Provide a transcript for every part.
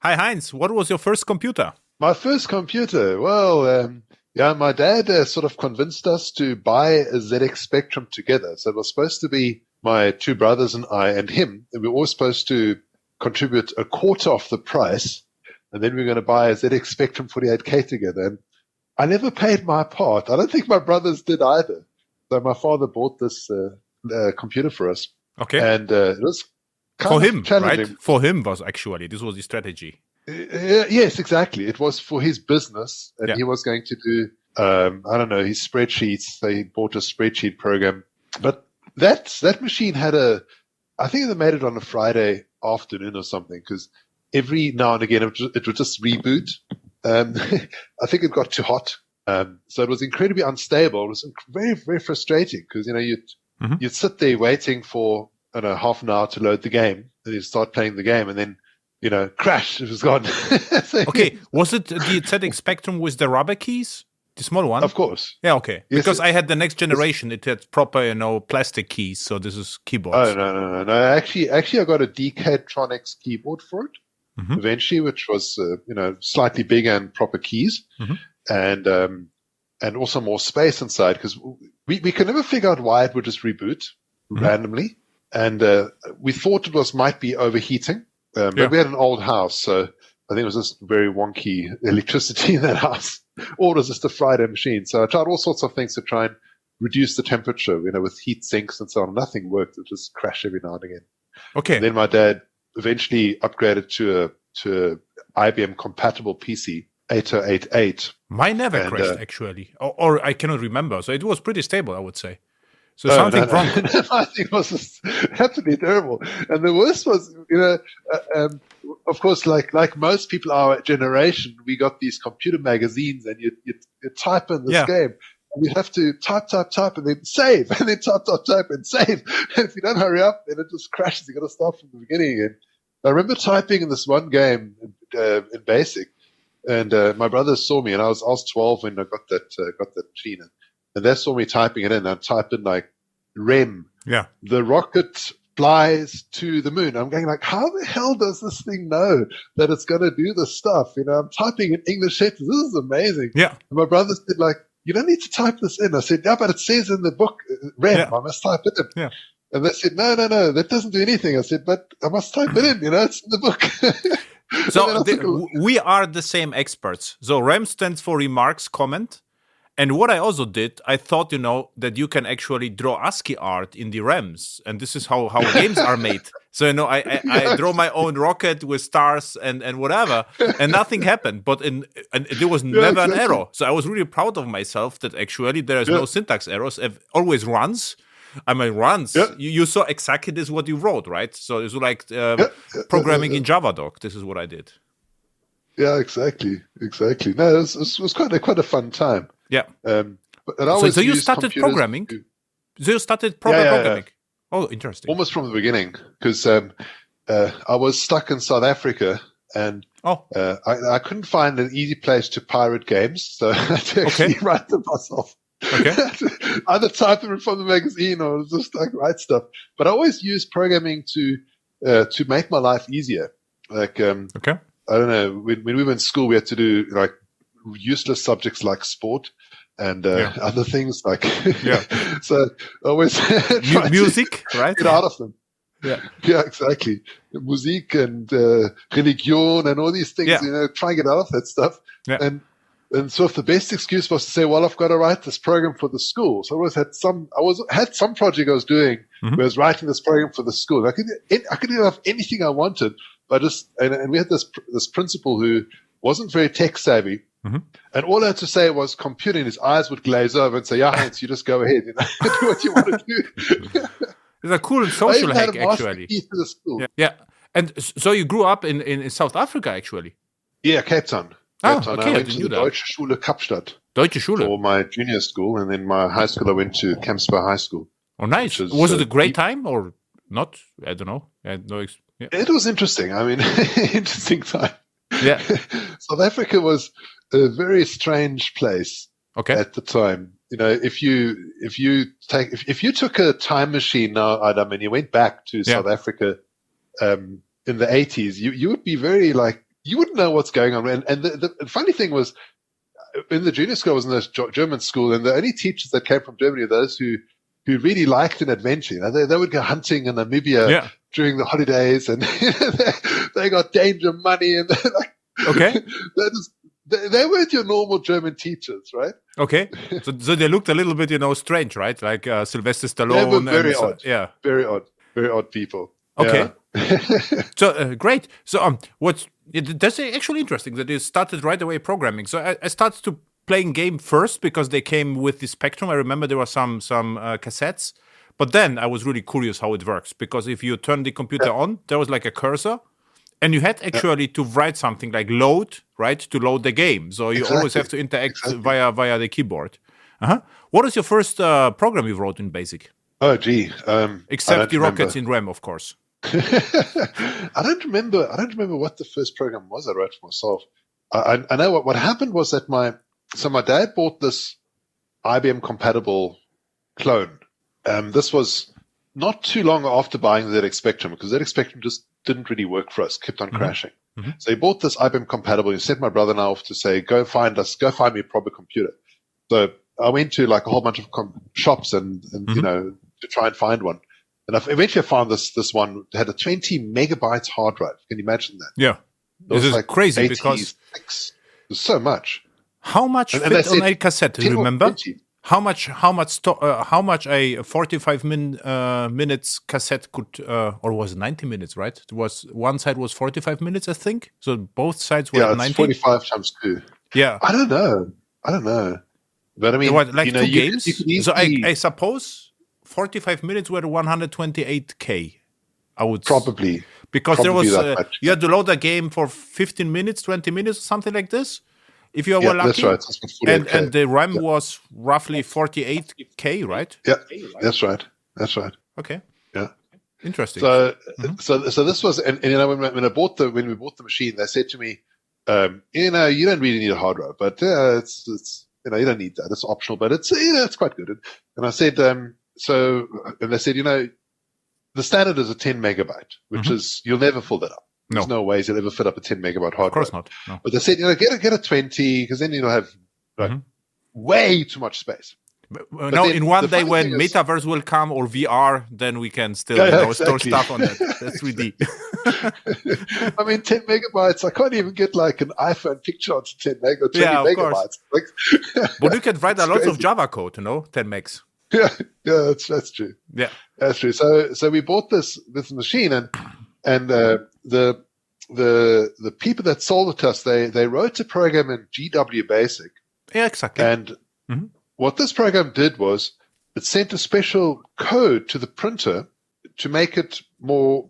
Hi, Heinz. What was your first computer? My first computer. Well, my dad sort of convinced us to buy a ZX Spectrum together. So it was supposed to be my two brothers and I and him. And we were all supposed to contribute a quarter of the price. And then we were going to buy a ZX Spectrum 48K together. And I never paid my part. I don't think my brothers did either. So my father bought this computer for us. Okay. And it was kind For of him, challenging. right? For him this was the strategy. Yes, exactly. It was for his business, and Yeah. he was going to do, I don't know, his spreadsheets. They bought a spreadsheet program. But that machine had I think they made it on a Friday afternoon or something, because every now and again it would just reboot. I think it got too hot. So it was incredibly unstable. It was very, very frustrating because, you'd sit there waiting for, I don't know, half an hour to load the game, and you'd start playing the game, and then, crash, it was gone. Okay, was it the ZX Spectrum with the rubber keys? The small one? Of course. Yeah, okay. Yes, Because I had the next generation. It had proper, plastic keys. So this is keyboards. Oh, no. Actually, I got a Decatronix keyboard for it eventually, which was, slightly bigger and proper keys, and also more space inside, because we could never figure out why it would just reboot randomly. And we thought it might be overheating. But we had an old house, so I think it was just very wonky electricity in that house. Or it was just a Friday machine. So I tried all sorts of things to try and reduce the temperature, with heat sinks and so on. Nothing worked. It just crashed every now and again. Okay. And then my dad eventually upgraded to a IBM compatible PC, 8088. Mine never crashed, actually. Or I cannot remember. So it was pretty stable, I would say. So something wrong. I think it was just absolutely terrible. And the worst was, of course, like most people our generation, we got these computer magazines, and you type in this game, and you have to type, and then save, and then type, and save. And if you don't hurry up, then it just crashes. You got to start from the beginning again. I remember typing in this one game in BASIC, and my brother saw me, and I was 12 when I got that machine. And they saw me typing it in. I typed in like REM. Yeah. The rocket flies to the moon. I'm going like, how the hell does this thing know that it's going to do this stuff? I'm typing in English letters. This is amazing. Yeah. And my brother said like, you don't need to type this in. I said, yeah, but it says in the book REM. Yeah. I must type it in. Yeah. And they said, no, that doesn't do anything. I said, but I must type it in. It's in the book. So we are the same experts. So REM stands for remarks, comment. And what I also did, I thought, that you can actually draw ASCII art in the REMs. And this is how games are made. So, I draw my own rocket with stars and whatever, and nothing happened. But and there was never an error. So I was really proud of myself that actually there is no syntax errors. It always runs. I mean, runs. Yeah. You saw exactly this what you wrote, right? So it's like programming in JavaDoc. This is what I did. Yeah, exactly. No, it was quite a fun time. Yeah. So you started programming? So you started programming? Oh, interesting. Almost from the beginning, because I was stuck in South Africa, and I couldn't find an easy place to pirate games, so I had to actually write them myself. Okay. Either type them from the magazine or just like write stuff. But I always use programming to make my life easier. Like, I don't know, when we were in school, we had to do like useless subjects like sport and other things like. So I always music, right? Get out of them. Yeah, exactly. Music and religion and all these things. Try and get out of that stuff. Yeah. And so if the best excuse was to say, well, I've got to write this program for the school. So I always had some project I was doing where I was writing this program for the school. I could have anything I wanted, but and we had this principal who wasn't very tech savvy. And all I had to say was computing. His eyes would glaze over and say, yeah, Heinz, you just go ahead. Do what you want to do. It's a cool social hack, actually. To the school. Yeah. And so you grew up in South Africa, actually? Yeah, Cape Town. Okay, I went to the Deutsche Schule Kapstadt. Deutsche Schule. For my junior school, and then my high school I went to Kempsper High School. Oh, nice. Was it a great time or not? I don't know. It was interesting. I mean, interesting time. Yeah. South Africa was a very strange place at the time. If you took a time machine now, Adam, and you went back to South Africa in the 80s, you would be very like you wouldn't know what's going on. And the funny thing was, in the junior school, I was in this German school, and the only teachers that came from Germany are those who really liked an adventure. You know, they would go hunting in Namibia during the holidays, and they got danger money, and like, okay. They weren't your normal German teachers, right? Okay, so they looked a little bit, strange, right? Like Sylvester Stallone. They were very odd. Yeah, very odd people. Okay, yeah. So great. So that's actually interesting that you started right away programming. So I started to playing game first because they came with the Spectrum. I remember there were some cassettes, but then I was really curious how it works, because if you turn the computer on, there was like a cursor. And you had actually to write something like load, right, to load the game. So you always have to interact via the keyboard. What is your first program you wrote in BASIC? Oh, gee. Except the rockets in RAM, of course. I don't remember what the first program was I wrote for myself. I know what happened was that my dad bought this IBM compatible clone. This was not too long after buying the ZX Spectrum, because ZX Spectrum just didn't really work for us, kept on crashing. Mm-hmm. So he bought this IBM compatible. He sent my brother and I off to say, go find me a proper computer. So I went to like a whole bunch of shops and to try and find one. And eventually I found this one that had a 20 megabytes hard drive. Can you imagine that? Yeah. This is like crazy 86. Because it was so much. How much fit on a cassette? Do you remember? 20. How much a 45 minutes cassette could, or was it 90 minutes, right? It was one side was 45 minutes, I think. So both sides were 90. 45 times 2. Yeah. I don't know. But I mean, like two games. So I suppose 45 minutes were 128K. I would probably there was you had to load a game for 15 minutes, 20 minutes, something like this. If you were lucky, that's right. And the RAM was roughly 48K, right? Yeah, that's right. Okay. Yeah. Interesting. So this was, and when we bought the machine, they said to me, you don't really need a hard drive, but it's you don't need that. It's optional, but it's it's quite good. And I said, and they said, the standard is a 10 megabyte, which is you'll never fill that up. There's no ways you'll ever fit up a 10 megabyte hard drive. Of course not. No. But they said, get a 20, because then you'll have way too much space. But in one day when Metaverse will come or VR, then we can still store stuff on that. That's 3D. I mean, 10 megabytes, I can't even get like an iPhone picture onto 10 or 20 megabytes. But you can write a lot of Java code, 10 megs. Yeah, that's true. Yeah, that's true. So we bought this machine, and the people that sold it to us, they wrote a program in GW Basic. Yeah, exactly. And what this program did was it sent a special code to the printer to make it more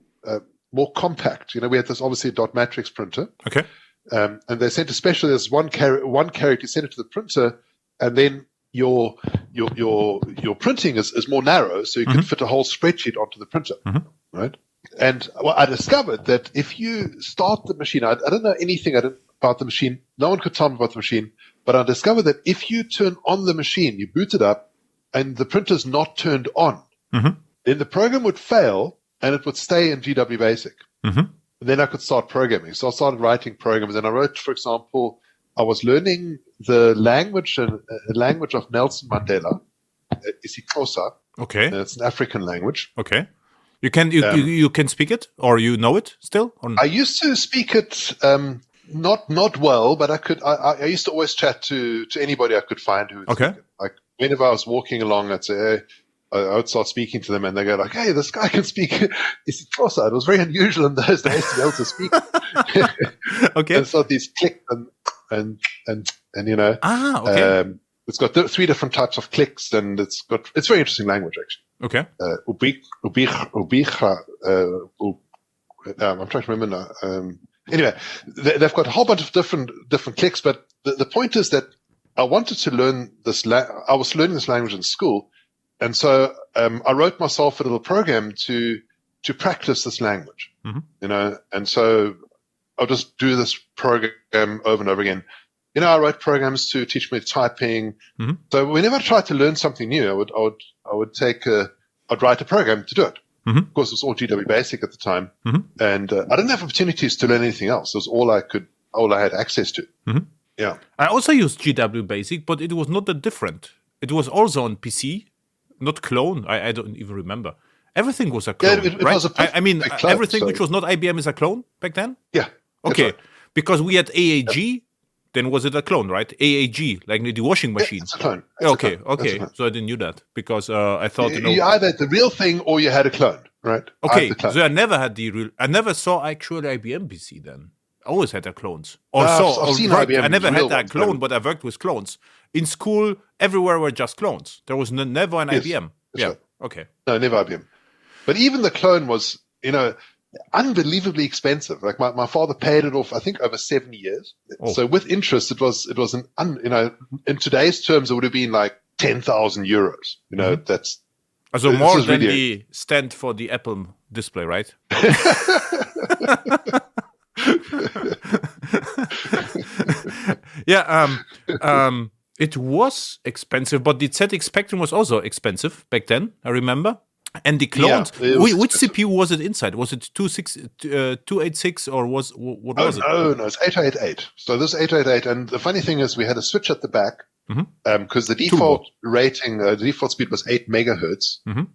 compact. We had this obviously dot matrix printer. Okay. And they sent a special. There's one character, sent it to the printer, and then your printing is more narrow, so you can fit a whole spreadsheet onto the printer, right? And I discovered that if you start the machine, I don't know anything about the machine. No one could tell me about the machine, but I discovered that if you turn on the machine, you boot it up, and the printer's not turned on, then the program would fail, and it would stay in GW Basic. And then I could start programming. So I started writing programs, and I wrote, for example, I was learning the language of Nelson Mandela, isiXhosa. Okay. It's an African language. Okay. You can speak it, or you know it still? Or I used to speak it not well, but I could. I used to always chat to anybody I could find who would speak it. Like whenever I was walking along, I'd say, hey, I would start speaking to them, and they go like, "Hey, this guy can speak isiXhosa." It was very unusual in those days to be able to speak. Okay. And so these click and okay. It's got 3 different types of clicks, and it's very interesting language actually. Okay. I'm trying to remember now. Anyway, they've got a whole bunch of different clicks, but the point is that I wanted to learn this. I was learning this language in school, and so I wrote myself a little program to practice this language. And so I'll just do this program over and over again. I wrote programs to teach me typing. So whenever I tried to learn something new, I'd write a program to do it. Of course, it was all GW Basic at the time, and I didn't have opportunities to learn anything else. It was all I had access to. Yeah, I also used GW Basic, but it was not that different. It was also on PC, not clone. I don't even remember. Everything was a clone, it right? was a clone, everything which was not IBM is a clone back then? Yeah. Okay, right. Because we had AAG, then was it a clone, right? AAG, like the washing machine. It's a clone. Okay. So I didn't know that because I thought you either had the real thing or you had a clone, right? Okay, so I never had I never saw actually IBM PC then. I always had their clones. I've seen IBM. I never had that clone, but I worked with clones. In school, everywhere were just clones. There was never an IBM. Yeah. Right. Okay. No, never IBM. But even the clone was, unbelievably expensive. Like my father paid it off, I think, over 70 years. Oh. So with interest, it was in today's terms, it would have been like 10,000 euros. That's so more than the stand for the Apple display, right? Yeah. It was expensive, but the ZX Spectrum was also expensive back then. I remember. And the clones, which CPU was it inside? Was it 286 or what was it? No, it's 888. So this 888, and the funny thing is we had a switch at the back because the default rating, the default speed was 8 megahertz. And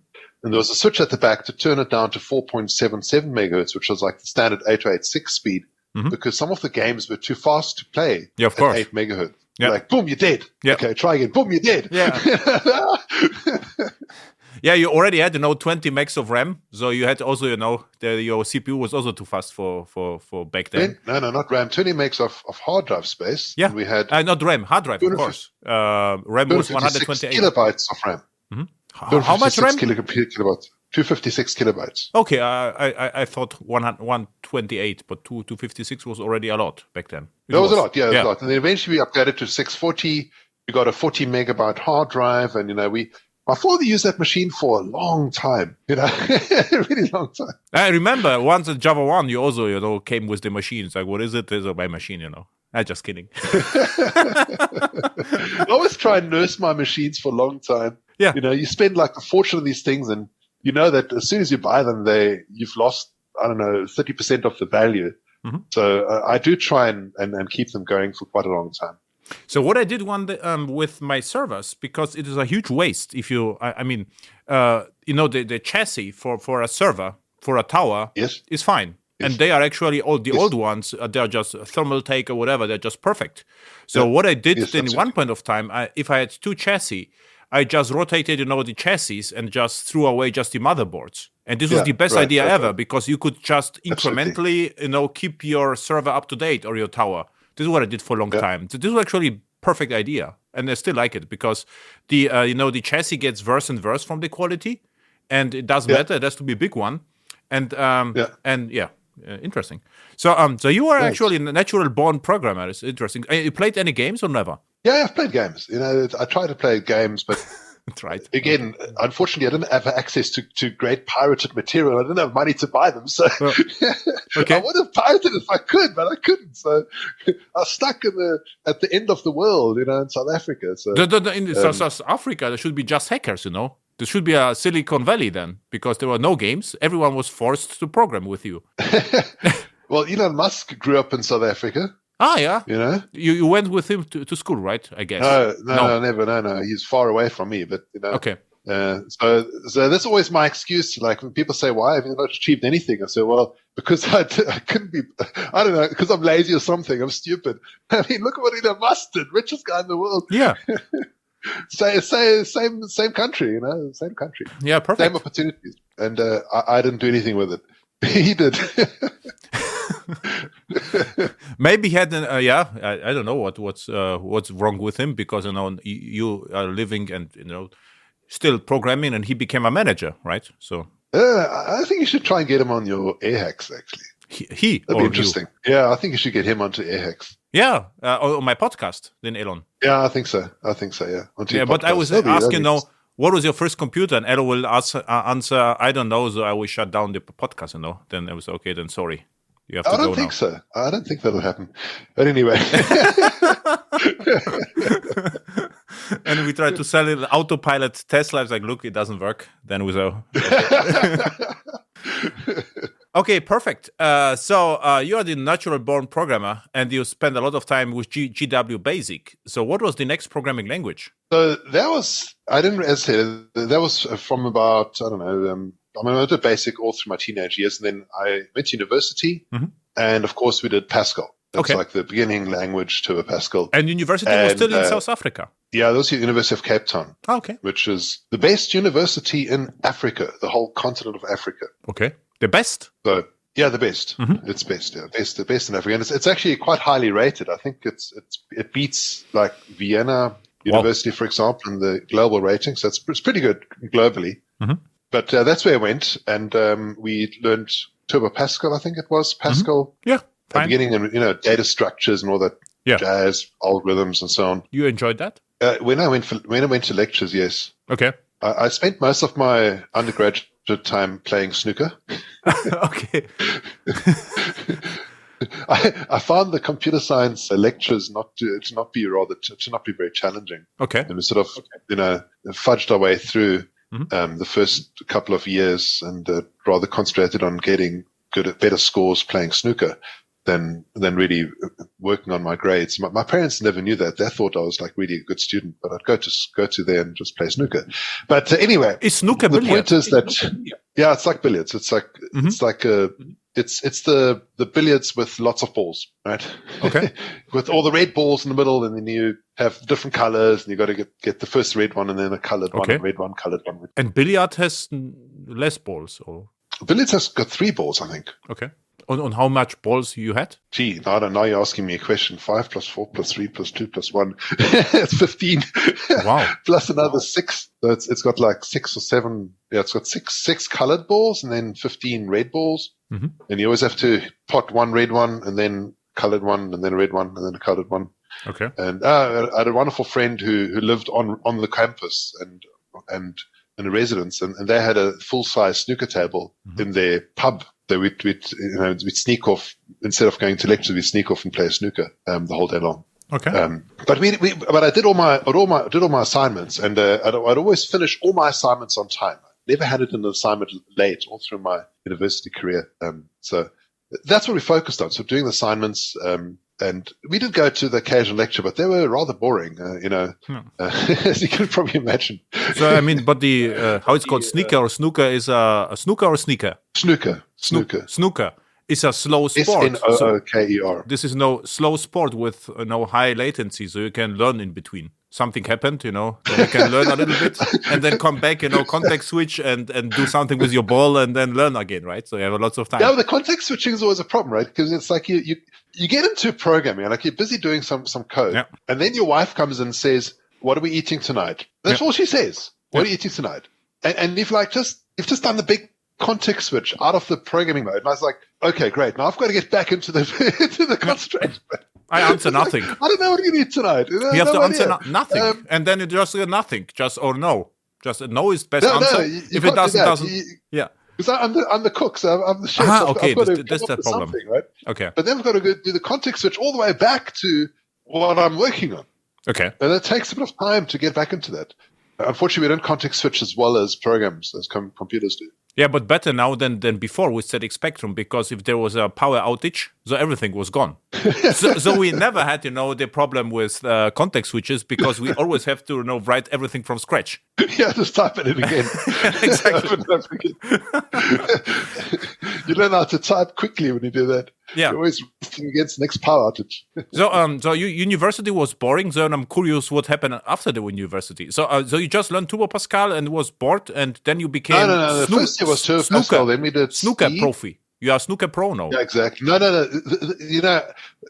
there was a switch at the back to turn it down to 4.77 megahertz, which was like the standard 886 speed because some of the games were too fast to play of course. At 8 megahertz. Yeah. Like, boom, you're dead. Yeah. Okay, try again. Boom, you're dead. Yeah. Yeah, you already had 20 megs of RAM, so you had also your CPU was also too fast for back then. No, not RAM. 20 megs of hard drive space. Yeah, we had not RAM, hard drive, of course. RAM was 128 kilobytes of RAM. How much RAM? Kilobytes. 256 kilobytes. Okay, I thought 128, but 256 was already a lot back then. That was a lot, yeah, it was a lot. And then eventually we upgraded to 640. We got a 40 megabyte hard drive, and my father used that machine for a long time, a really long time. I remember once at Java 1, you also, came with the machine. It's like, what is it? It's my machine, I'm just kidding. I always try and nurse my machines for a long time. Yeah. You spend like a fortune on these things, and you know that as soon as you buy them, you've lost, 30% of the value. So I do try and keep them going for quite a long time. So what I did with my servers, because it is a huge waste. If you, the chassis for a server, for a tower, is fine. Yes. And they are actually old ones. They are just thermal take or whatever. They're just perfect. So what I did in one point of time, if I had two chassis, I just rotated, the chassis and just threw away just the motherboards. And this was the best idea ever because you could just incrementally, keep your server up to date or your tower. This is what I did for a long time. So this was actually a perfect idea, and I still like it because the chassis gets worse and worse from the quality, and it does matter. It has to be a big one, and interesting. So you are actually a natural born programmer. It's interesting. You played any games or never? Yeah, I've played games. I try to play games, but that's right. Again, unfortunately, I didn't have access to great pirated material. I didn't have money to buy them, so I would have pirated if I could, but I couldn't. So I was stuck at the end of the world, in South Africa. So in South Africa, there should be just hackers. There should be a Silicon Valley then, because there were no games. Everyone was forced to program with you. Well, Elon Musk grew up in South Africa. Ah, yeah. You went with him to school, right? I guess. No, never. No. He's far away from me, but Okay. So that's always my excuse. Like when people say, "Why have you not achieved anything?" I say, "Well, because I couldn't be. I don't know, because I'm lazy or something. I'm stupid. I mean, look at what Elon Musk did. Richest guy in the world. Yeah. Same country. Same country. Yeah, perfect. Same opportunities. And I didn't do anything with it. He did." Maybe he had I don't know what's wrong with him, because you are living and still programming, and he became a manager, right? So I think you should try and get him on your Airhacks, actually. That'd be interesting. You? Yeah, I think you should get him onto Airhacks. Yeah, on my podcast, then Elon. Yeah, I think so. Yeah. Yeah, but I was asking what was your first computer? And Elon will answer, I don't know, so I will shut down the podcast, Then I was okay, then sorry. You have to I don't think so. I don't think that'll happen. But anyway. And we tried to sell it autopilot Tesla. It's like, look, it doesn't work. Then we say, Okay, perfect. So you are the natural-born programmer, and you spend a lot of time with GW Basic. So what was the next programming language? So that was, I didn't, as I said, that was from about, I don't know, I did Basic all through my teenage years, and then I went to university, and of course we did Pascal. That's like the beginning language to a Pascal. And university was still in South Africa? Yeah, that was the University of Cape Town. Okay. Which is the best university in Africa, the whole continent of Africa. Okay. The best? So, yeah, the best. It's best, yeah. The best in Africa. And it's actually quite highly rated. I think it beats like Vienna University, for example, in the global rating. So it's pretty good globally. But that's where I went. And we learned Turbo Pascal, I think it was. Pascal. Yeah. At the beginning, and data structures and all that jazz, algorithms, and so on. You enjoyed that? When I went to lectures, yes. Okay. I spent most of my undergraduate time playing snooker. Okay. I found the computer science lectures to not be very challenging. Okay. And we sort of fudged our way through the first couple of years and rather concentrated on getting better scores playing snooker than really working on my grades. My parents never knew that. They thought I was like really a good student, but I'd go to there and just play snooker. But anyway, is snooker the billiard? point is that it's like billiards. It's like it's the billiards with lots of balls, right? Okay. With all the red balls in the middle, and then you have different colors, and you got to get the first red one, and then a colored one, a red one, colored one. And billiard has less balls, or billiards has got 3 balls, I think. Okay. On how much balls you had? Gee, I don't know. You're asking me a question. 5 plus 4 plus 3 plus 2 plus 1. It's 15. Wow. Plus another 6. So it's got like 6 or 7. Yeah, it's got six colored balls and then 15 red balls. And you always have to pot one red one and then colored one and then a red one and then a colored one. Okay. And I had a wonderful friend who lived on the campus and in a residence, and they had a full-size snooker table in their pub. So we'd sneak off instead of going to lectures. We'd sneak off and play snooker the whole day long. Okay. But I did all my assignments, and I'd always finish all my assignments on time. I never had it in an assignment late all through my university career. So that's what we focused on. So doing the assignments. And we did go to the occasional lecture, but they were rather boring, as you can probably imagine. So, I mean, but the how it's called, sneaker or snooker, is a snooker or sneaker? Snooker. Snooker is a slow sport. Snooker. This is no slow sport with no high latency, so you can learn in between. Something happened, then you can learn a little bit and then come back, context switch and do something with your ball and then learn again, right? So you have lots of time. Yeah, the context switching is always a problem, right? Because it's like you get into programming, like you're busy doing some code, and then your wife comes and says, "What are we eating tonight?" That's all she says. What are you eating tonight? And you've just done the big context switch out of the programming mode. And I was like, okay, great. Now I've got to get back into the concentration mode. I answer nothing. I don't know what you eat tonight. You have to answer nothing, and then you just get nothing, just or no. Just no is best answer. If it doesn't. Yeah. Because I'm the cook, so I'm the chef. Okay, that's the problem, right? Okay. But then I've got to go do the context switch all the way back to what I'm working on. Okay. And it takes a bit of time to get back into that. Unfortunately, we don't context switch as well as programs, as computers do. Yeah, but better now than before with ZX Spectrum, because if there was a power outage, so everything was gone. so we never had, the problem with context switches, because we always have to, write everything from scratch. Yeah, just type it in again. Exactly. You learn how to type quickly when you do that. Yeah. You're always racing against the next power outage. So university was boring. So I'm curious what happened after the university. So you just learned Turbo Pascal and was bored, and then you became no. The first year was Turbo Pascal. Then we did snooker profi. You are snooker pro now. Yeah, exactly. No.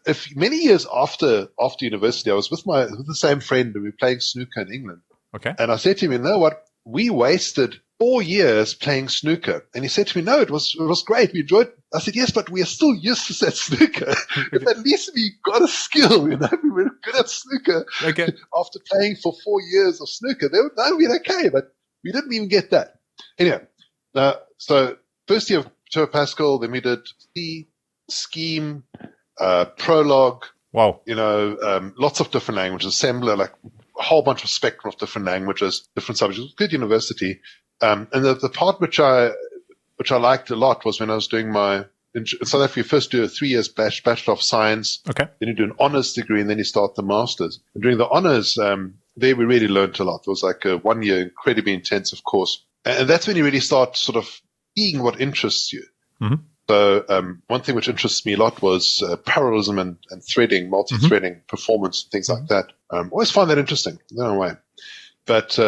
If many years after university, I was with the same friend, and we were playing snooker in England. Okay. And I said to him, you know what? We wasted 4 years playing snooker. And he said to me, no, it was great. We enjoyed it. I said, yes, but we are still useless at snooker. If at least we got a skill, we were good at snooker. Okay. After playing for 4 years of snooker, that would have been okay, but we didn't even get that. Anyway, so first year of Turbo Pascal, then we did C, Scheme, Prolog. Wow. Lots of different languages, assembler, like a whole bunch of spectrum of different languages, different subjects. Good university. And the part which I which I liked a lot, was when I was doing in South Africa, you first do a 3 years Bachelor of Science. Okay. Then you do an honors degree, and then you start the Masters. And during the honors, there we really learned a lot. It was like a 1 year incredibly intensive course. And that's when you really start sort of seeing what interests you. Mm-hmm. So one thing which interests me a lot was parallelism and threading, multi-threading, performance, things like that. Always find that interesting. No way. But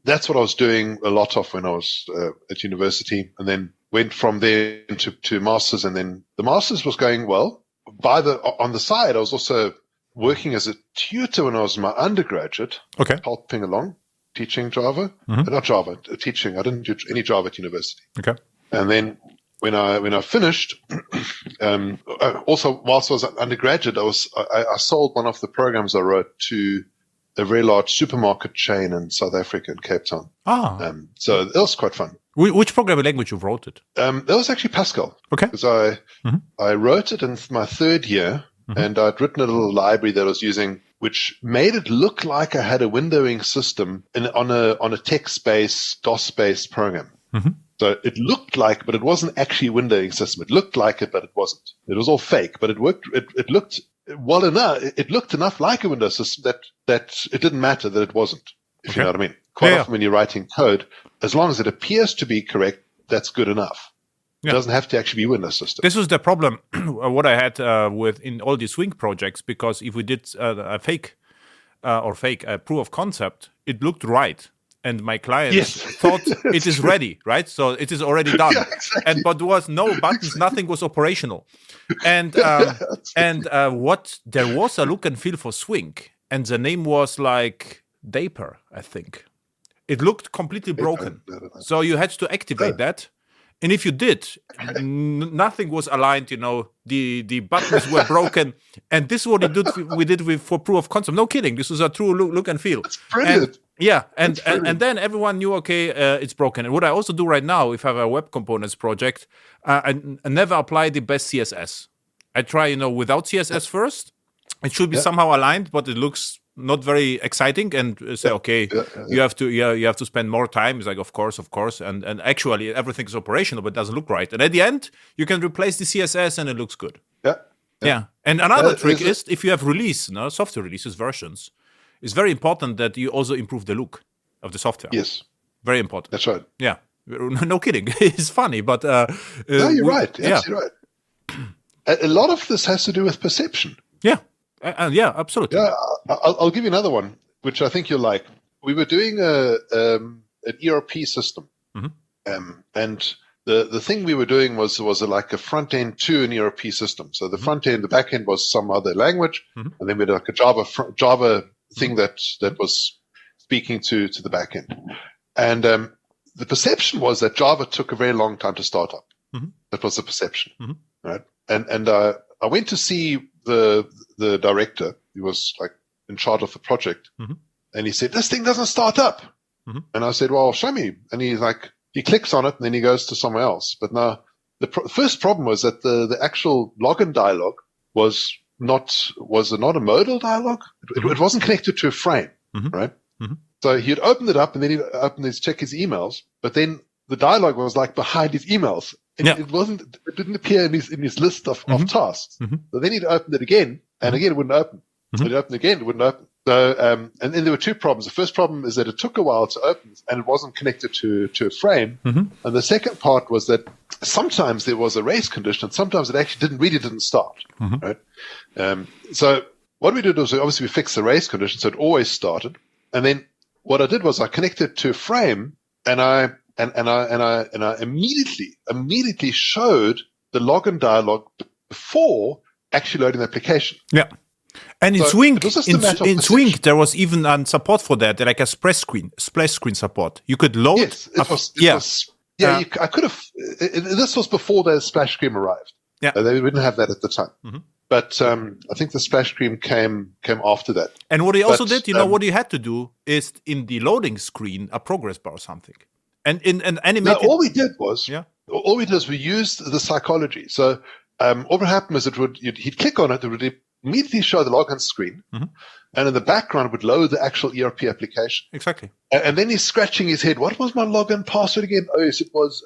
that's what I was doing a lot of when I was at university, and then went from there to Masters. And then the Masters was going well. On the side, I was also working as a tutor when I was in my undergraduate, helping along, teaching Java. Not Java, teaching. I didn't do any Java at university. Okay. And then when I finished, also whilst I was an undergraduate, I sold one of the programs I wrote to a very large supermarket chain in South Africa, in Cape Town. So that was quite fun. Which programming language you wrote it? That was actually Pascal. Okay. Because I wrote it in my third year, and I'd written a little library that I was using, which made it look like I had a windowing system on a text-based, DOS-based program. So it looked like, but it wasn't actually a windowing system. It looked like it, but it wasn't. It was all fake, but it worked. It looked well enough. It looked enough like a Windows system that it didn't matter that it wasn't, if you know what I mean. Quite often when you're writing code, as long as it appears to be correct, that's good enough. It doesn't have to actually be a Windows system. This was the problem what I had in all these Swing projects, because if we did a fake proof of concept, it looked right. And my clients thought it is ready, right? So it is already done. Exactly. But there was no buttons, nothing was operational. And what there was a look and feel for Swing, and the name was like Daper, I think. It looked completely broken. So you had to activate that. And if you did, nothing was aligned, the buttons were broken. And this is what we did for proof of concept. No kidding. This was a true look and feel. That's brilliant. And then everyone knew, it's broken. And what I also do right now, if I have a web components project, I never apply the best CSS. I try, without CSS first. It should be somehow aligned, but it looks not very exciting, and say, you have to spend more time. It's like, of course, and actually everything is operational, but it doesn't look right. And at the end, you can replace the CSS, and it looks good. Yeah. And another trick is if you have software releases, versions, it's very important that you also improve the look of the software. Yes, very important. That's right. Yeah, no kidding. It's funny, but no, you're right. Absolutely right. A lot of this has to do with perception. Yeah. Absolutely. Yeah, I'll give you another one, which I think you'll like. We were doing an ERP system, and the thing we were doing was like a front end to an ERP system. So the front end, the back end was some other language, and then we had like a Java thing that was speaking to the back end. And the perception was that Java took a very long time to start up. That was the perception, right? And I went to see the director, who was like in charge of the project, and he said, "This thing doesn't start up." And I said, "Well, show me." And he's like, he clicks on it, and then he goes to somewhere else. But now the first problem was that the actual login dialog was not a modal dialog. It wasn't connected to a frame, right? So he'd opened it up, and then he'd check his emails, but then the dialog was like behind his emails. It didn't appear in his list of tasks. So then he'd open it again, and again it wouldn't open. So he'd open it again, it wouldn't open. So and then there were two problems. The first problem is that it took a while to open, and it wasn't connected to a frame. And the second part was that sometimes there was a race condition, and sometimes it actually didn't start. Right. So what we did was obviously we fixed the race condition, so it always started. And then what I did was I connected to a frame, and I immediately showed the login dialog before actually loading the application. Yeah. And in Swing, there was even support for that, like a splash screen support. You could load. Yes, I could have. This was before the splash screen arrived. Yeah, they didn't have that at the time. But I think the splash screen came after that. And what he also did, what he had to do is in the loading screen a progress bar or something. And in an animated. No, all we did was we used the psychology. So what would happen is he'd click on it, it would immediately show the login screen, and in the background it would load the actual ERP application. Exactly. And then he's scratching his head. What was my login password again? Oh, yes, it was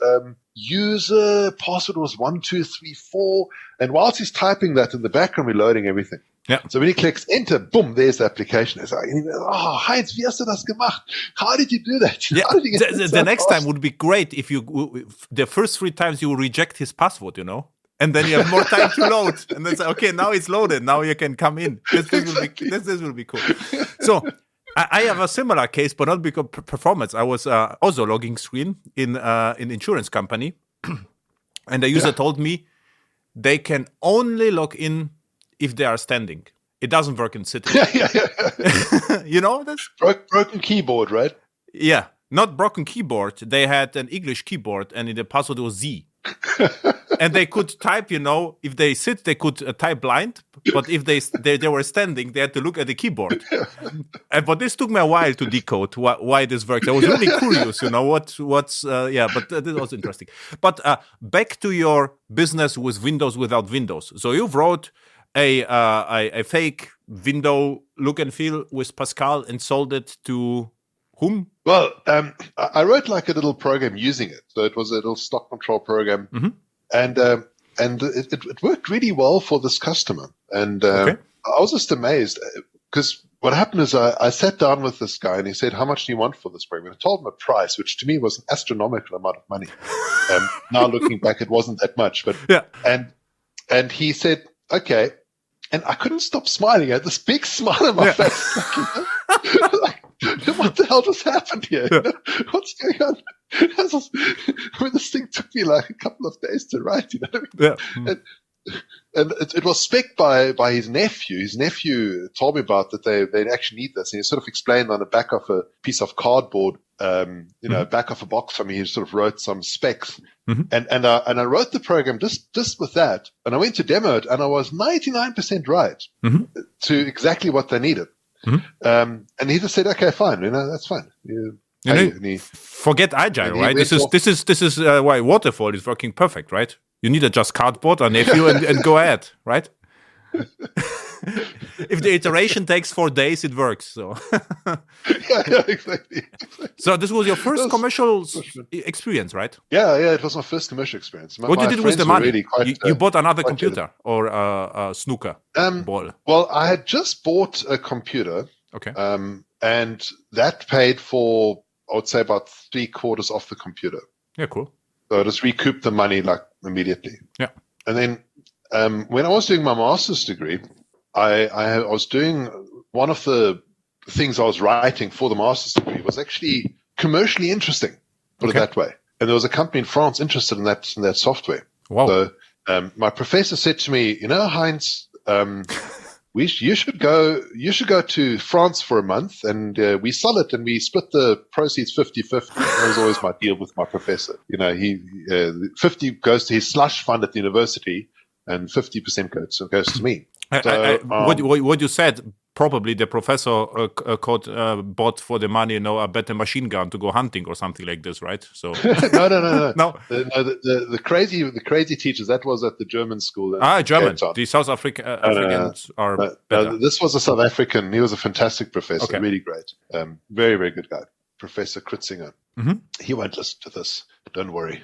user password was 1234. And whilst he's typing that in the background, we're loading everything. Yeah. So when he clicks enter, boom, there's the application. It's like, oh, Heinz, wie hast du das gemacht? How did you do that? Yeah. How did you get The next time would be great if you, the first 3 times you reject his password, and then you have more time to load. And then say, okay, now it's loaded. Now you can come in. This will be cool. So I have a similar case, but not because performance. I was also logging screen in insurance company, and the user told me they can only log in if they are standing. It doesn't work in sitting. You know this? Broken keyboard, right? Yeah, not broken keyboard. They had an English keyboard, and in the password was Z. And they could type, if they sit, they could type blind. But if they were standing, they had to look at the keyboard. But this took me a while to decode why this works. I was really curious, but this was interesting. But back to your business with Windows without Windows. So you wrote a fake window look and feel with Pascal and sold it to whom? Well, I wrote like a little program using it. So it was a little stock control program. And it worked really well for this customer. And I was just amazed because what happened is I sat down with this guy and he said, how much do you want for this program? I told him a price, which to me was an astronomical amount of money. Now looking back, it wasn't that much. But and he said, okay. And I couldn't stop smiling. I had this big smile on my face. What the hell just happened here? What's going on? This thing took me like a couple of days to write. And it was spec'd by his nephew. His nephew told me about that they actually need this, and he sort of explained on the back of a piece of cardboard, back of a box for me. He sort of wrote some specs, and I wrote the program just with that, and I went to demo it, and I was 99% right to exactly what they needed. And he just said, "Okay, fine, that's fine." Forget agile, right? This is why waterfall is working perfect, right? You need just cardboard or nephew and go ahead, right? If the iteration takes 4 days, it works. So, exactly. So this was your first commercial experience, right? Yeah, it was my first commercial experience. What did you do with the money? Really you bought another computer or a snooker ball? Well, I had just bought a computer. Okay. And that paid for, I would say, about 3/4 of the computer. Yeah, cool. So I just recouped the money like immediately. Yeah. And then when I was doing my master's degree, I was doing one of the things I was writing for the master's degree was actually commercially interesting, put it that way. And there was a company in France interested in that software. Wow. So my professor said to me, Heinz, you should go to France for a month and we sell it and we split the proceeds 50-50. That was always my deal with my professor. He 50 goes to his slush fund at the university and 50% goes to me. So, what you said, probably the professor bought for the money, a better machine gun to go hunting or something like this, right? So no. The crazy teachers, that was at the German school. German. The South Africans are better. This was a South African. He was a fantastic professor, really great. Very, very good guy. Professor Kritzinger. He won't listen to this. Don't worry.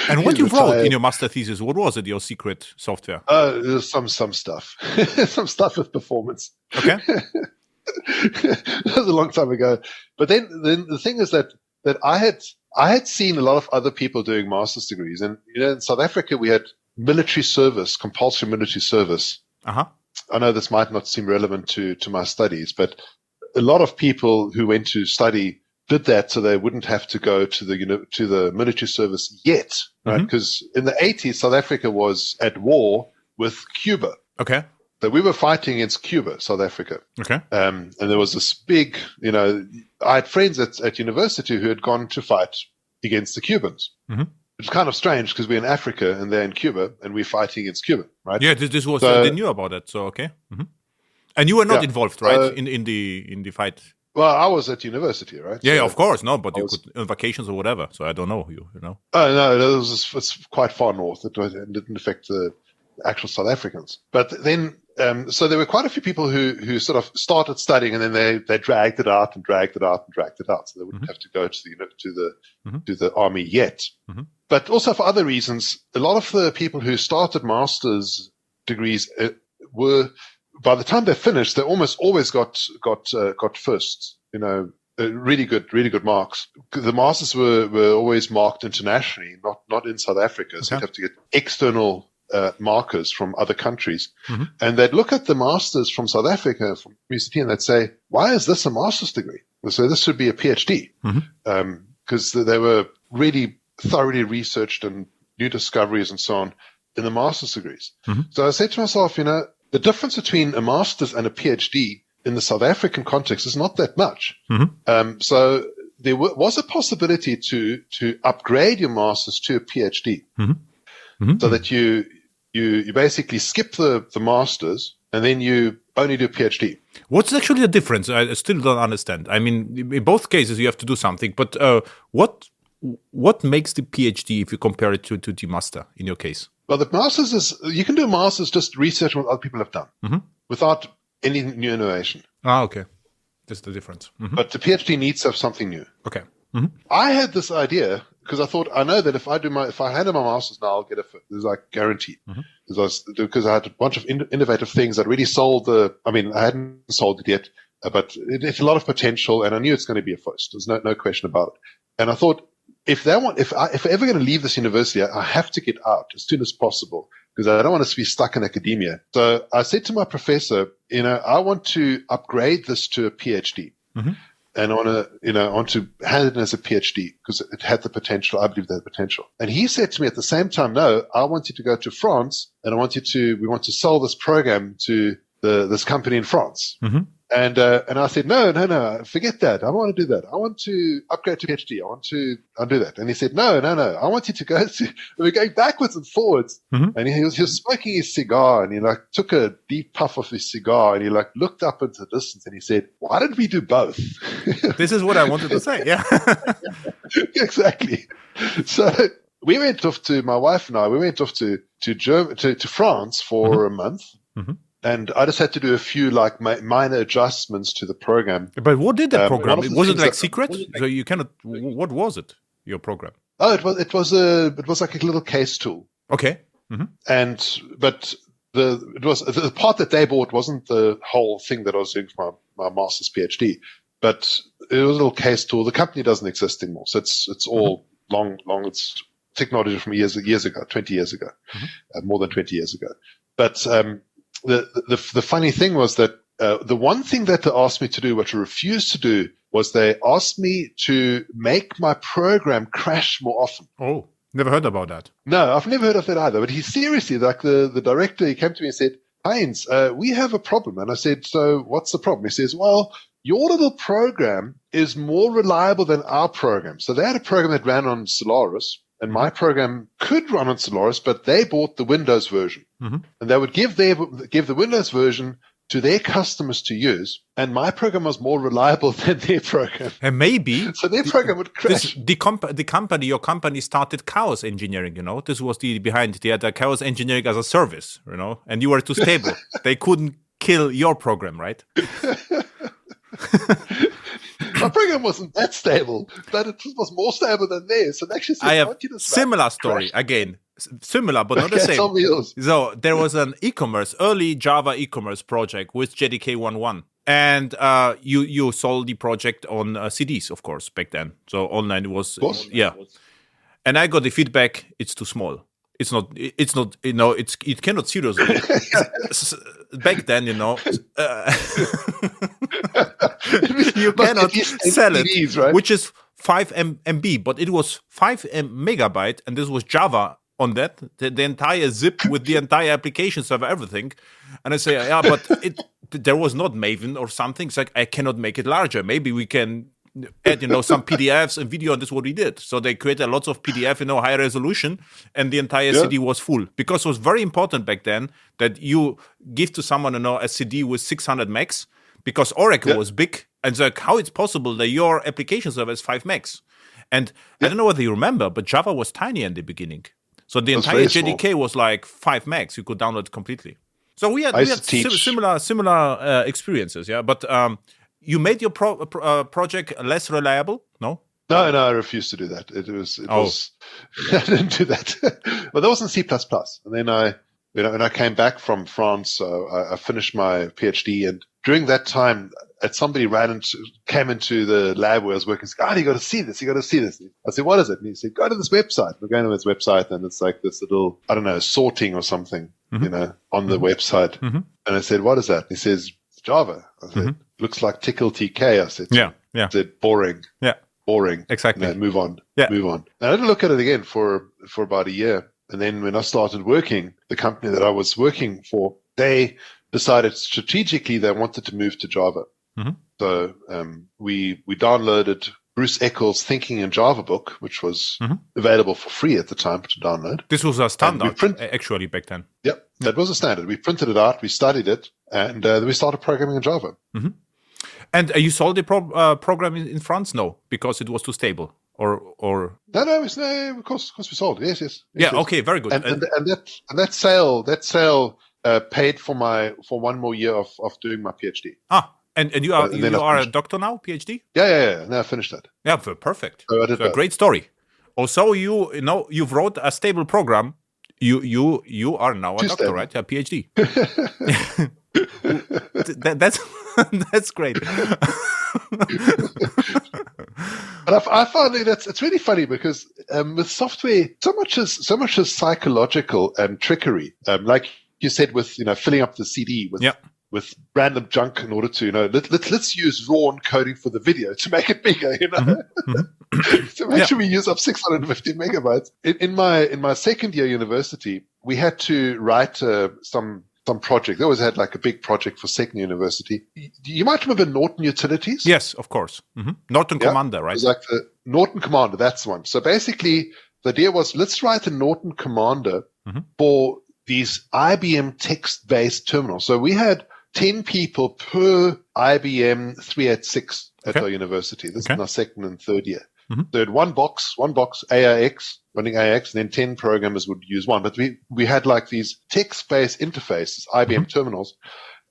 And what you wrote in your master thesis, what was it, your secret software? Some stuff. Some stuff with performance. Okay. That was a long time ago. But then the thing is that I had seen a lot of other people doing master's degrees. And in South Africa, we had military service, compulsory military service. I know this might not seem relevant to my studies, but a lot of people who went to study did that so they wouldn't have to go to the military service yet, right? Because in the 80s, South Africa was at war with Cuba. Okay. So we were fighting against Cuba, South Africa. Okay. And there was this big, I had friends at university who had gone to fight against the Cubans. It's kind of strange because we're in Africa and they're in Cuba and we're fighting against Cuba, right? Yeah, this was they knew about it. So okay. And you were not involved, right, in the fight. Well, I was at university, right? Yeah, of course, no, but you could on vacations or whatever. So I don't know you know. Oh no, it's quite far north. It didn't affect the actual South Africans. But then, so there were quite a few people who sort of started studying, and then they dragged it out and dragged it out and dragged it out, so they wouldn't have to go to the army yet. But also for other reasons, a lot of the people who started master's degrees were, by the time they finished, they almost always got firsts. Really good marks. The masters were always marked internationally, not in South Africa. So you'd have to get external markers from other countries. And they'd look at the masters from South Africa, from UCT, and they'd say, why is this a master's degree? So this should be a PhD. Because they were really thoroughly researched and new discoveries and so on in the master's degrees. So I said to myself, the difference between a master's and a PhD in the South African context is not that much. So there was a possibility to upgrade your master's to a PhD, so that you basically skip the master's and then you only do a PhD. What's actually the difference? I still don't understand. I mean, in both cases you have to do something, but what makes the PhD if you compare it to the master in your case? Well, the master's is, you can do a master's just research what other people have done without any new innovation. Okay. That's the difference. But the PhD needs to have something new. Okay. I had this idea because I thought, I know that if I handle my master's now, I'll get it. It's like guaranteed. Because I had a bunch of innovative things that really I hadn't sold it yet, but it had a lot of potential, and I knew it's going to be a first. There's no question about it. And I thought, if they're ever going to leave this university, I have to get out as soon as possible, because I don't want to be stuck in academia. So I said to my professor, I want to upgrade this to a PhD. And I want to hand it in as a PhD because it had the potential. I believe it had the potential. And he said to me at the same time, no, I want you to go to France, and we want to sell this program to this company in France. And I said, no, forget that. I don't want to do that. I want to upgrade to PhD. I'll do that. And he said, no. I want you to go we're going backwards and forwards. And he was smoking his cigar, and he took a deep puff of his cigar, and he looked up into the distance, and he said, why don't we do both? This is what I wanted to say. Yeah. Exactly. So we went off my wife and I, we went off to France for a month. And I just had to do a few minor adjustments to the program. But what did that program? Was it secret? So you cannot. What was it? Your program? Oh, it was like a little case tool. Okay. But the part that they bought wasn't the whole thing that I was doing for my master's PhD, but it was a little case tool. The company doesn't exist anymore, so it's all long. It's technology from years ago, 20 years ago, more than 20 years ago. But the funny thing was that the one thing that they asked me to do, which I refused to do, was they asked me to make my program crash more often. Oh, never heard about that. No, I've never heard of that either. But he seriously, the director, he came to me and said, Heinz, we have a problem. And I said, so what's the problem? He says, well, your little program is more reliable than our program. So they had a program that ran on Solaris, and my program could run on Solaris, but they bought the Windows version. And they would give the Windows version to their customers to use, and my program was more reliable than their program. And maybe so their program would crash. Your company started chaos engineering. This was behind the chaos engineering as a service. And you were too stable. They couldn't kill your program, right? My program wasn't that stable, but it was more stable than theirs. So they actually said, I have similar story again. Similar, but not the same. Tell me yours. So there was an early Java e-commerce project with JDK 1.1. And you sold the project on CDs, of course, back then. So online was, yeah. And I got the feedback, it's too small. It cannot seriously. Back then, you cannot sell it, CDs, right? Which is 5 MB, but it was 5 megabyte, and this was Java on that, the entire zip with the entire application server, everything. And I say, yeah, but there was not Maven or something. It's like, I cannot make it larger. Maybe we can add, some PDFs and video, and this is what we did. So they created lots of PDF, high resolution, and the entire CD was full. Because it was very important back then that you give to someone, a CD with 600 megs, because Oracle was big, and it's like, how it's possible that your application server is 5 megs? And I don't know whether you remember, but Java was tiny in the beginning. So the was entire very small. JDK was like 5 megs. You could download it completely. So we had used to teach- similar experiences, yeah. But you made your project less reliable, no? No, I refused to do that. It was I didn't do that. But that was in C++. And then when I came back from France, I finished my PhD, and during that time, somebody came into the lab where I was working. Said, "Oh, you got to see this. You got to see this." I said, "What is it?" And he said, "Go to this website." We're going to this website, and it's like this little, I don't know, sorting or something, on the website. And I said, "What is that?" He says, "It's Java." I said, "Looks like tickle TK." I said, Yeah. I said, "Boring." Yeah. Boring. Exactly. Move on. Yeah. Move on. And I didn't look at it again for about a year. And then when I started working, the company that I was working for, they decided strategically they wanted to move to Java. So we downloaded Bruce Eccles' Thinking in Java book, which was available for free at the time to download. This was a standard, actually, back then. Yep, that was a standard. We printed it out, we studied it, and we started programming in Java. And you sold the program in France? No, because it was too stable. Or no, of course we sold it. Yes. Yeah, okay, very good. And that sale paid for 1 more year of doing my PhD. And you are a doctor now, PhD? Yeah. No, I finished that. Yeah, perfect. So I did a great story. Also, you've wrote a stable program. You are now a doctor, right? A PhD. That's great. But I find it's really funny because with software, so much is psychological trickery. Like you said, with filling up the CD with random junk in order to let's use raw encoding for the video to make it bigger. So make sure we use up 650 megabytes. In my second year university, we had to write some project. They always had like a big project for second university. You might remember Norton Utilities. Yes, of course. Norton Commander, right? It was like the Norton Commander. That's the one. So basically, the idea was let's write a Norton Commander for these IBM text-based terminals. So we had 10 people per IBM 386 at our university. This is my second and third year. So had one box AIX, running AIX, and then 10 programmers would use one. But we had like these text-based interfaces, IBM terminals,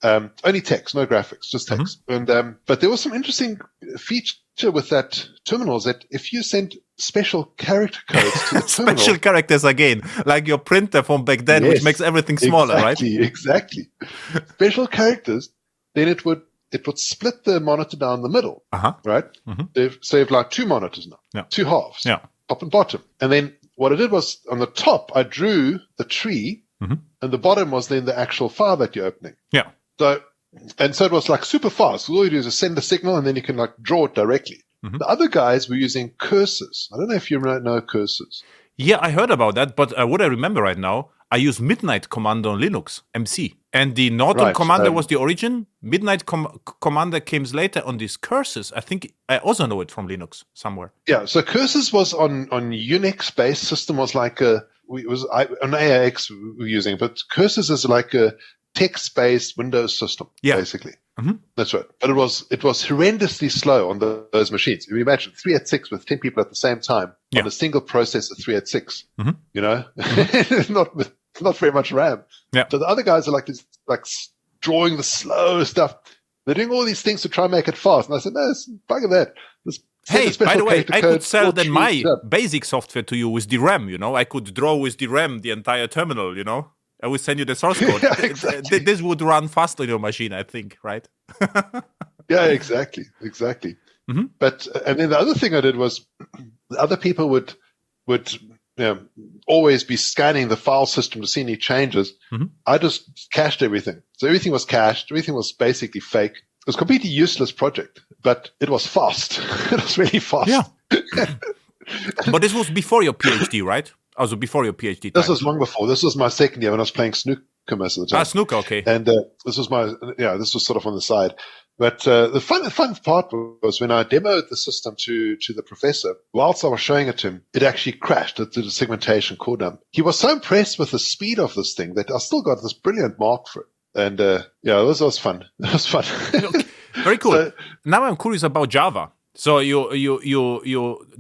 only text, no graphics, just text. And but there was some interesting feature with that terminals that if you sent special character codes to the terminal, special characters again, like your printer from back then, which makes everything smaller, right? Exactly. Special characters, then it would split the monitor down the middle, right? So you have like 2 monitors now, 2 halves, top and bottom. And then what I did was on the top, I drew the tree, and the bottom was then the actual file that you're opening. Yeah. So it was like super fast. All you do is send a signal, and then you can like draw it directly. The other guys were using cursors. I don't know if you know cursors. Yeah, I heard about that, but what I remember right now, I use Midnight Commander on Linux, MC. And the Norton Commander was the origin. Midnight Commander came later on these cursors. I think I also know it from Linux somewhere. Yeah, so cursors was on Unix-based system, was like on AIX we were using, but cursors is like a text-based Windows system, basically. That's right. But it was horrendously slow on those machines. If you imagine 386 with 10 people at the same time on a single processor 386, not very much RAM. Yeah. So the other guys are like drawing the slow stuff. They're doing all these things to try and make it fast. And I said, no, bugger that. Hey, by the way, I could sell then my basic software to you with the RAM, I could draw with the RAM the entire terminal, I will send you the source code. Exactly. This would run fast on your machine, I think, right? Yeah, exactly. But and then the other thing I did was the other people would always be scanning the file system to see any changes. I just cached everything. So everything was cached. Everything was basically fake. It was a completely useless project, but it was fast. It was really fast. Yeah. But this was before your PhD, right? Also before your PhD time. This was long before. This was my second year when I was playing snooker most of the time. Snooker, okay. And this was sort of on the side. But the fun part was when I demoed the system to the professor, whilst I was showing it to him, it actually crashed. It did a segmentation core dump. He was so impressed with the speed of this thing that I still got this brilliant mark for it. And this was fun. That was fun. Okay. Very cool. So, now I'm curious about Java. So you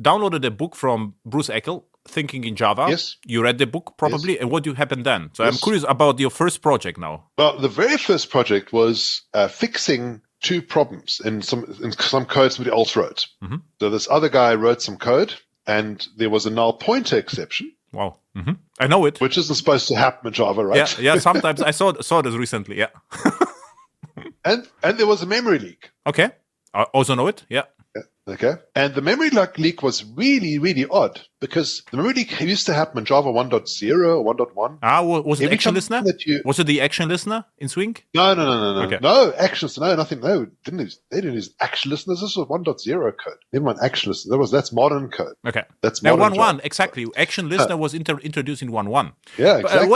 downloaded a book from Bruce Eccles, thinking in Java. Yes. You read the book probably, Yes. and what happened then? So Yes. I'm curious about your first project now. Well, the very first project was fixing two problems in some code somebody else wrote. Mm-hmm. So this other guy wrote some code, and there was a null pointer exception. Wow. Mm-hmm. I know it. Which isn't supposed to happen in Java, right? Yeah. Sometimes I saw this recently. Yeah. And there was a memory leak. Okay. I also know it. Yeah. Okay. And the memory leak was really, really odd because the memory leak used to happen in Java 1.0 or 1.1. Was it Every action time listener? Was it the action listener in Swing? No. Okay. No, action listener. No, nothing. No, they didn't use action listeners. This was 1.0 code. Never mind action listener. That's modern code. Okay. That's now modern 1.1, exactly. Action listener was introduced in 1.1. Yeah, exactly.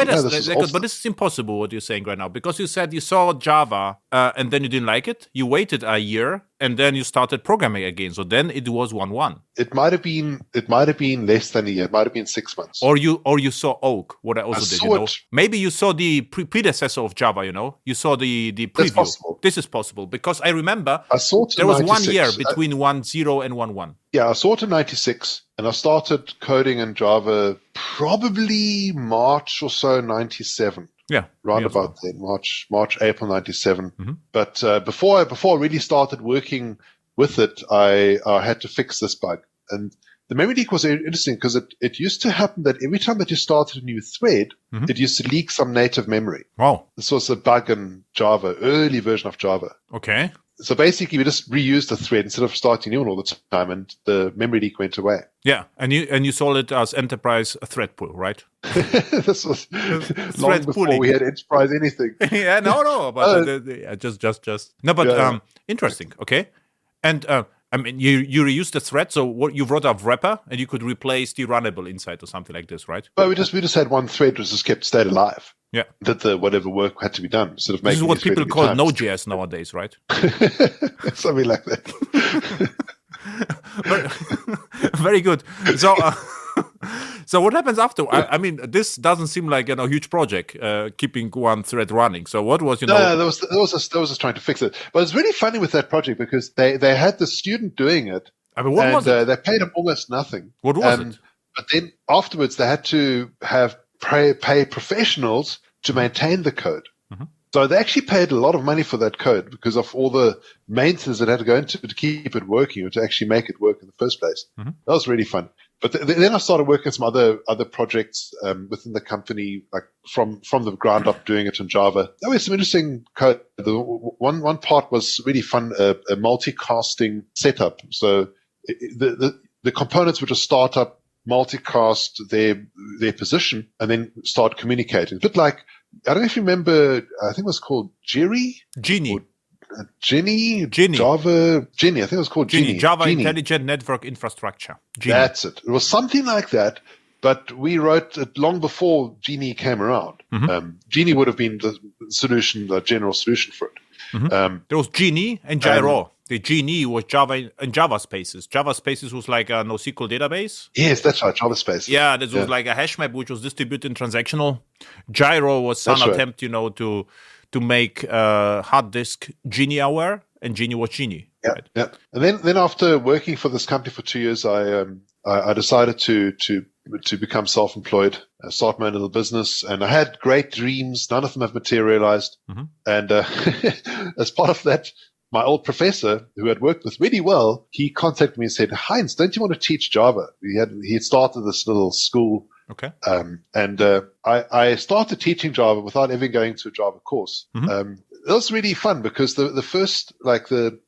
But this is impossible what you're saying right now because you said you saw Java and then you didn't like it. You waited a year and then you started programming again. So then it was 1.1. It might have been less than a year. It might have been 6 months. Or you saw Oak, what I also did, you know. It. Maybe you saw the predecessor of Java, you know. You saw the preview. That's possible. This is possible because I remember I saw it there was 96. 1 year between 1.0 and 1.1. Yeah, I saw it in 96 and I started coding in Java probably March or so 97. Yeah, round about then, March, April 97. Mm-hmm. But before I really started working with it, I had to fix this bug. And the memory leak was interesting because it used to happen that every time that you started a new thread, mm-hmm. it used to leak some native memory. Wow. This was a bug in Java, early version of Java. Okay. So basically, we just reused the thread instead of starting new one all the time, and the memory leak went away. Yeah, and you sold it as enterprise thread pool, right? This was long before we had enterprise anything. Yeah, no, but just no, but interesting. Okay, and I mean, you reused the thread, so what you wrote a wrapper, and you could replace the runnable inside or something like this, right? Well, we just had one thread which just kept stayed alive. Yeah, that the whatever work had to be done. Sort of this is what people call Node.js nowadays, right? Something like that. Very good. So, so what happens after? I mean, this doesn't seem like a huge project, keeping one thread running. So, what was No, there was just trying to fix it. But it's really funny with that project because they had the student doing it. I mean, what was it? They paid him almost nothing. What was it? But then afterwards, they had to pay professionals to maintain the code. Mm-hmm. So they actually paid a lot of money for that code because of all the maintenance that had to go into it to keep it working or to actually make it work in the first place. Mm-hmm. That was really fun. But then I started working on some other projects within the company, like from the ground up, doing it in Java. There was some interesting code. The one part was really fun, a multicasting setup. So the components would just start up, multicast their position, and then start communicating. A bit like, I don't know if you remember, I think it was called Genie. Java Genie. I think it was called Genie. Java Intelligent Network Infrastructure. Genie. That's it. It was something like that, but we wrote it long before Genie came around. Mm-hmm. Genie would have been the solution, the general solution for it. Mm-hmm. There was Genie and Gyro. The Genie was Java and JavaSpaces. JavaSpaces was like a NoSQL database. Yes, that's right, JavaSpaces. Yeah, this was like a hash map which was distributed transactional. Gyro was some attempt, to make hard disk Genie aware, and Genie was Genie. Yeah, right? Yeah. And then after working for this company for 2 years, I decided to become self-employed, start my own little business, and I had great dreams. None of them have materialized. Mm-hmm. And as part of that, my old professor, who had worked with really well, he contacted me and said, "Heinz, don't you want to teach Java?" He had started this little school. Okay. I started teaching Java without ever going to a Java course. Mm-hmm. It was really fun because the first, it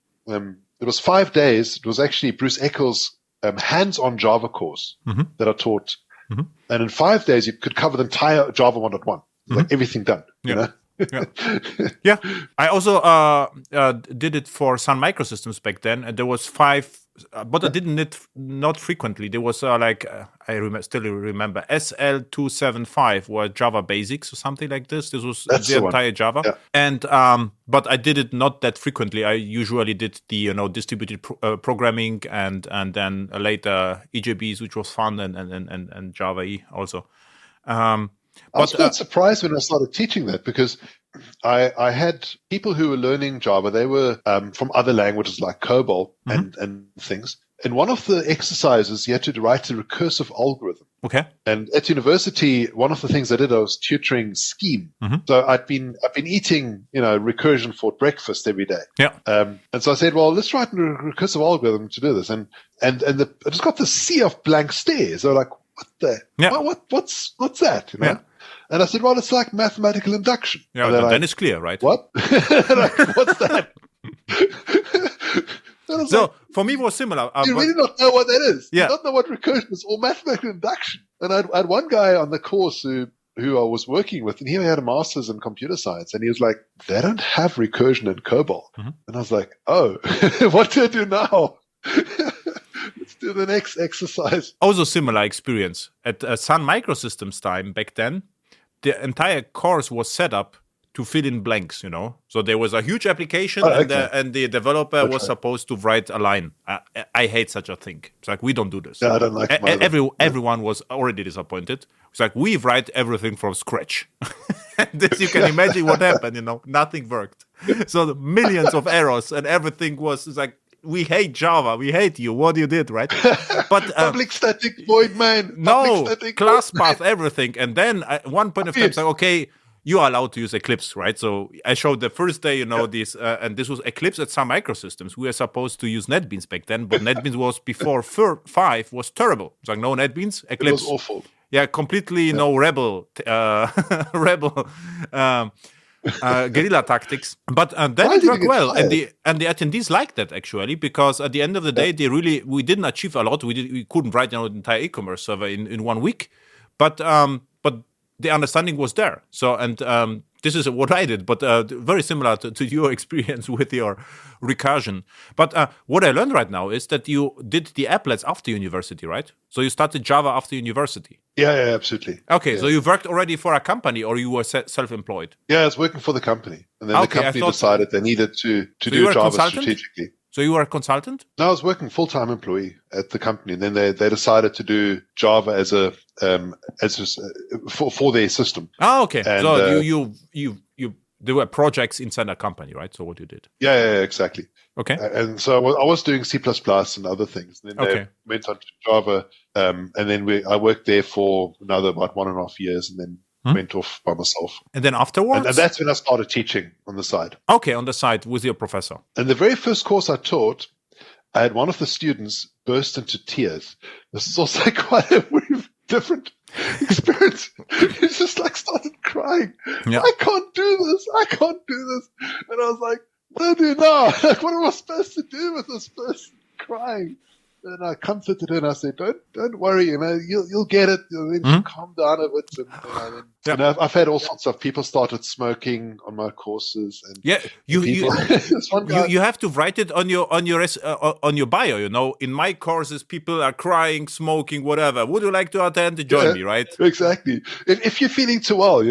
was 5 days. It was actually Bruce Eccles' hands-on Java course mm-hmm. that I taught. Mm-hmm. And in 5 days, you could cover the entire Java 1.1, mm-hmm. like everything done, you know? Yeah. I also did it for Sun Microsystems back then, and there was 5, but I didn't it not frequently. There was still remember SL275 was Java Basics or something like this. This was the entire Java, yeah. And but I did it not that frequently. I usually did the distributed programming and then later EJBs, which was fun, and Java E also. I was quite surprised when I started teaching that because I had people who were learning Java. They were from other languages like COBOL mm-hmm. and things. In one of the exercises, you had to write a recursive algorithm. Okay. And at university, one of the things I did, I was tutoring Scheme. Mm-hmm. So I'd been eating, recursion for breakfast every day. Yeah. And so I said, well, let's write a recursive algorithm to do this. And I just got this sea of blank stares. They were like, what the? Yeah. What's that? Yeah. And I said, well, it's like mathematical induction. Yeah, and then it's clear, right? What? Like, what's that? So like, for me, it was similar. you really not know what that is. Yeah. You don't know what recursion is or mathematical induction. And I had one guy on the course who I was working with, and he had a master's in computer science, and he was like, they don't have recursion in COBOL. Mm-hmm. And I was like, oh, what do I do now? Let's do the next exercise. Also similar experience. At Sun Microsystems time back then, the entire course was set up to fill in blanks, So there was a huge application, and the developer was supposed to write a line. I hate such a thing. It's like, we don't do this. Yeah, I don't like everyone was already disappointed. It's like, we write everything from scratch. And this, you can imagine what happened, Nothing worked. So millions of errors, and everything was like, we hate Java. We hate you. What you did, right? But public static void main. No, class path, everything. And then at one point of time, it's like, okay, you are allowed to use Eclipse, right? So I showed the first day, this, and this was Eclipse at Sun Microsystems. We were supposed to use NetBeans back then, but NetBeans was before 5 was terrible. It's like, no NetBeans, Eclipse. It was awful. Yeah, completely no rebel guerrilla tactics, but then it worked well, and the attendees liked that actually, because at the end of the day, we didn't achieve a lot. We couldn't write the entire e-commerce server in 1 week, but the understanding was there. So this is what I did, but very similar to your experience with your recursion. But what I learned right now is that you did the applets after university, right? So you started Java after university. Yeah, absolutely. Okay, yeah. So you worked already for a company, or you were self-employed? Yeah, I was working for the company, and then the company decided they needed to do Java strategically. So you were a consultant? No, I was working full-time employee at the company, and then they decided to do Java as for their system. Oh, okay. And, so you there were projects inside a company, right? So what you did? Yeah, exactly. Okay. And so I was doing C++ and other things. And then they went on to Java, and then I worked there for another about 1.5 years, and then went off by myself. And then afterwards? And that's when I started teaching on the side. Okay, on the side with your professor. And the very first course I taught, I had one of the students burst into tears. This is also quite a different experience. He just started crying. Yeah. I can't do this. And I was like, what do I do now? What am I supposed to do with this person crying? And I comforted her and I said, don't worry, you'll get it. You'll calm down a bit. And I've had all sorts of people started smoking on my courses. And you have to write it on your bio. In my courses, people are crying, smoking, whatever. Would you like to attend? Join me, right? Exactly. If you're feeling too well,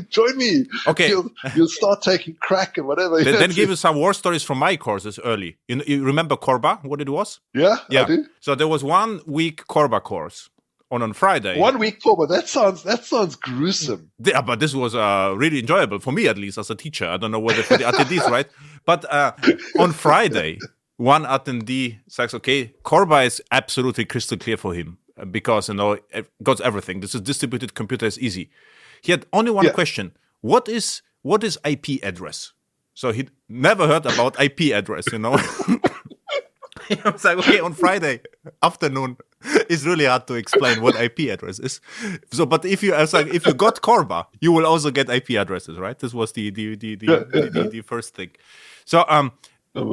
join me. Okay, you'll start taking crack and whatever. Then give you some war stories from my courses early. You remember Corba? What it was? Yeah. I do. So there was 1 week Corba course on Friday. 1 week Corba. That sounds gruesome. Yeah, but this was really enjoyable for me, at least as a teacher. I don't know whether for the attendees, right? But on Friday, one attendee says, "Okay, Corba is absolutely crystal clear for him because it got everything. This is distributed computer is easy." He had only one question: What is IP address? So he never heard about IP address, I was like, okay, on Friday afternoon, it's really hard to explain what IP address is. So, but if you got Corba, you will also get IP addresses, right? This was the first thing. So,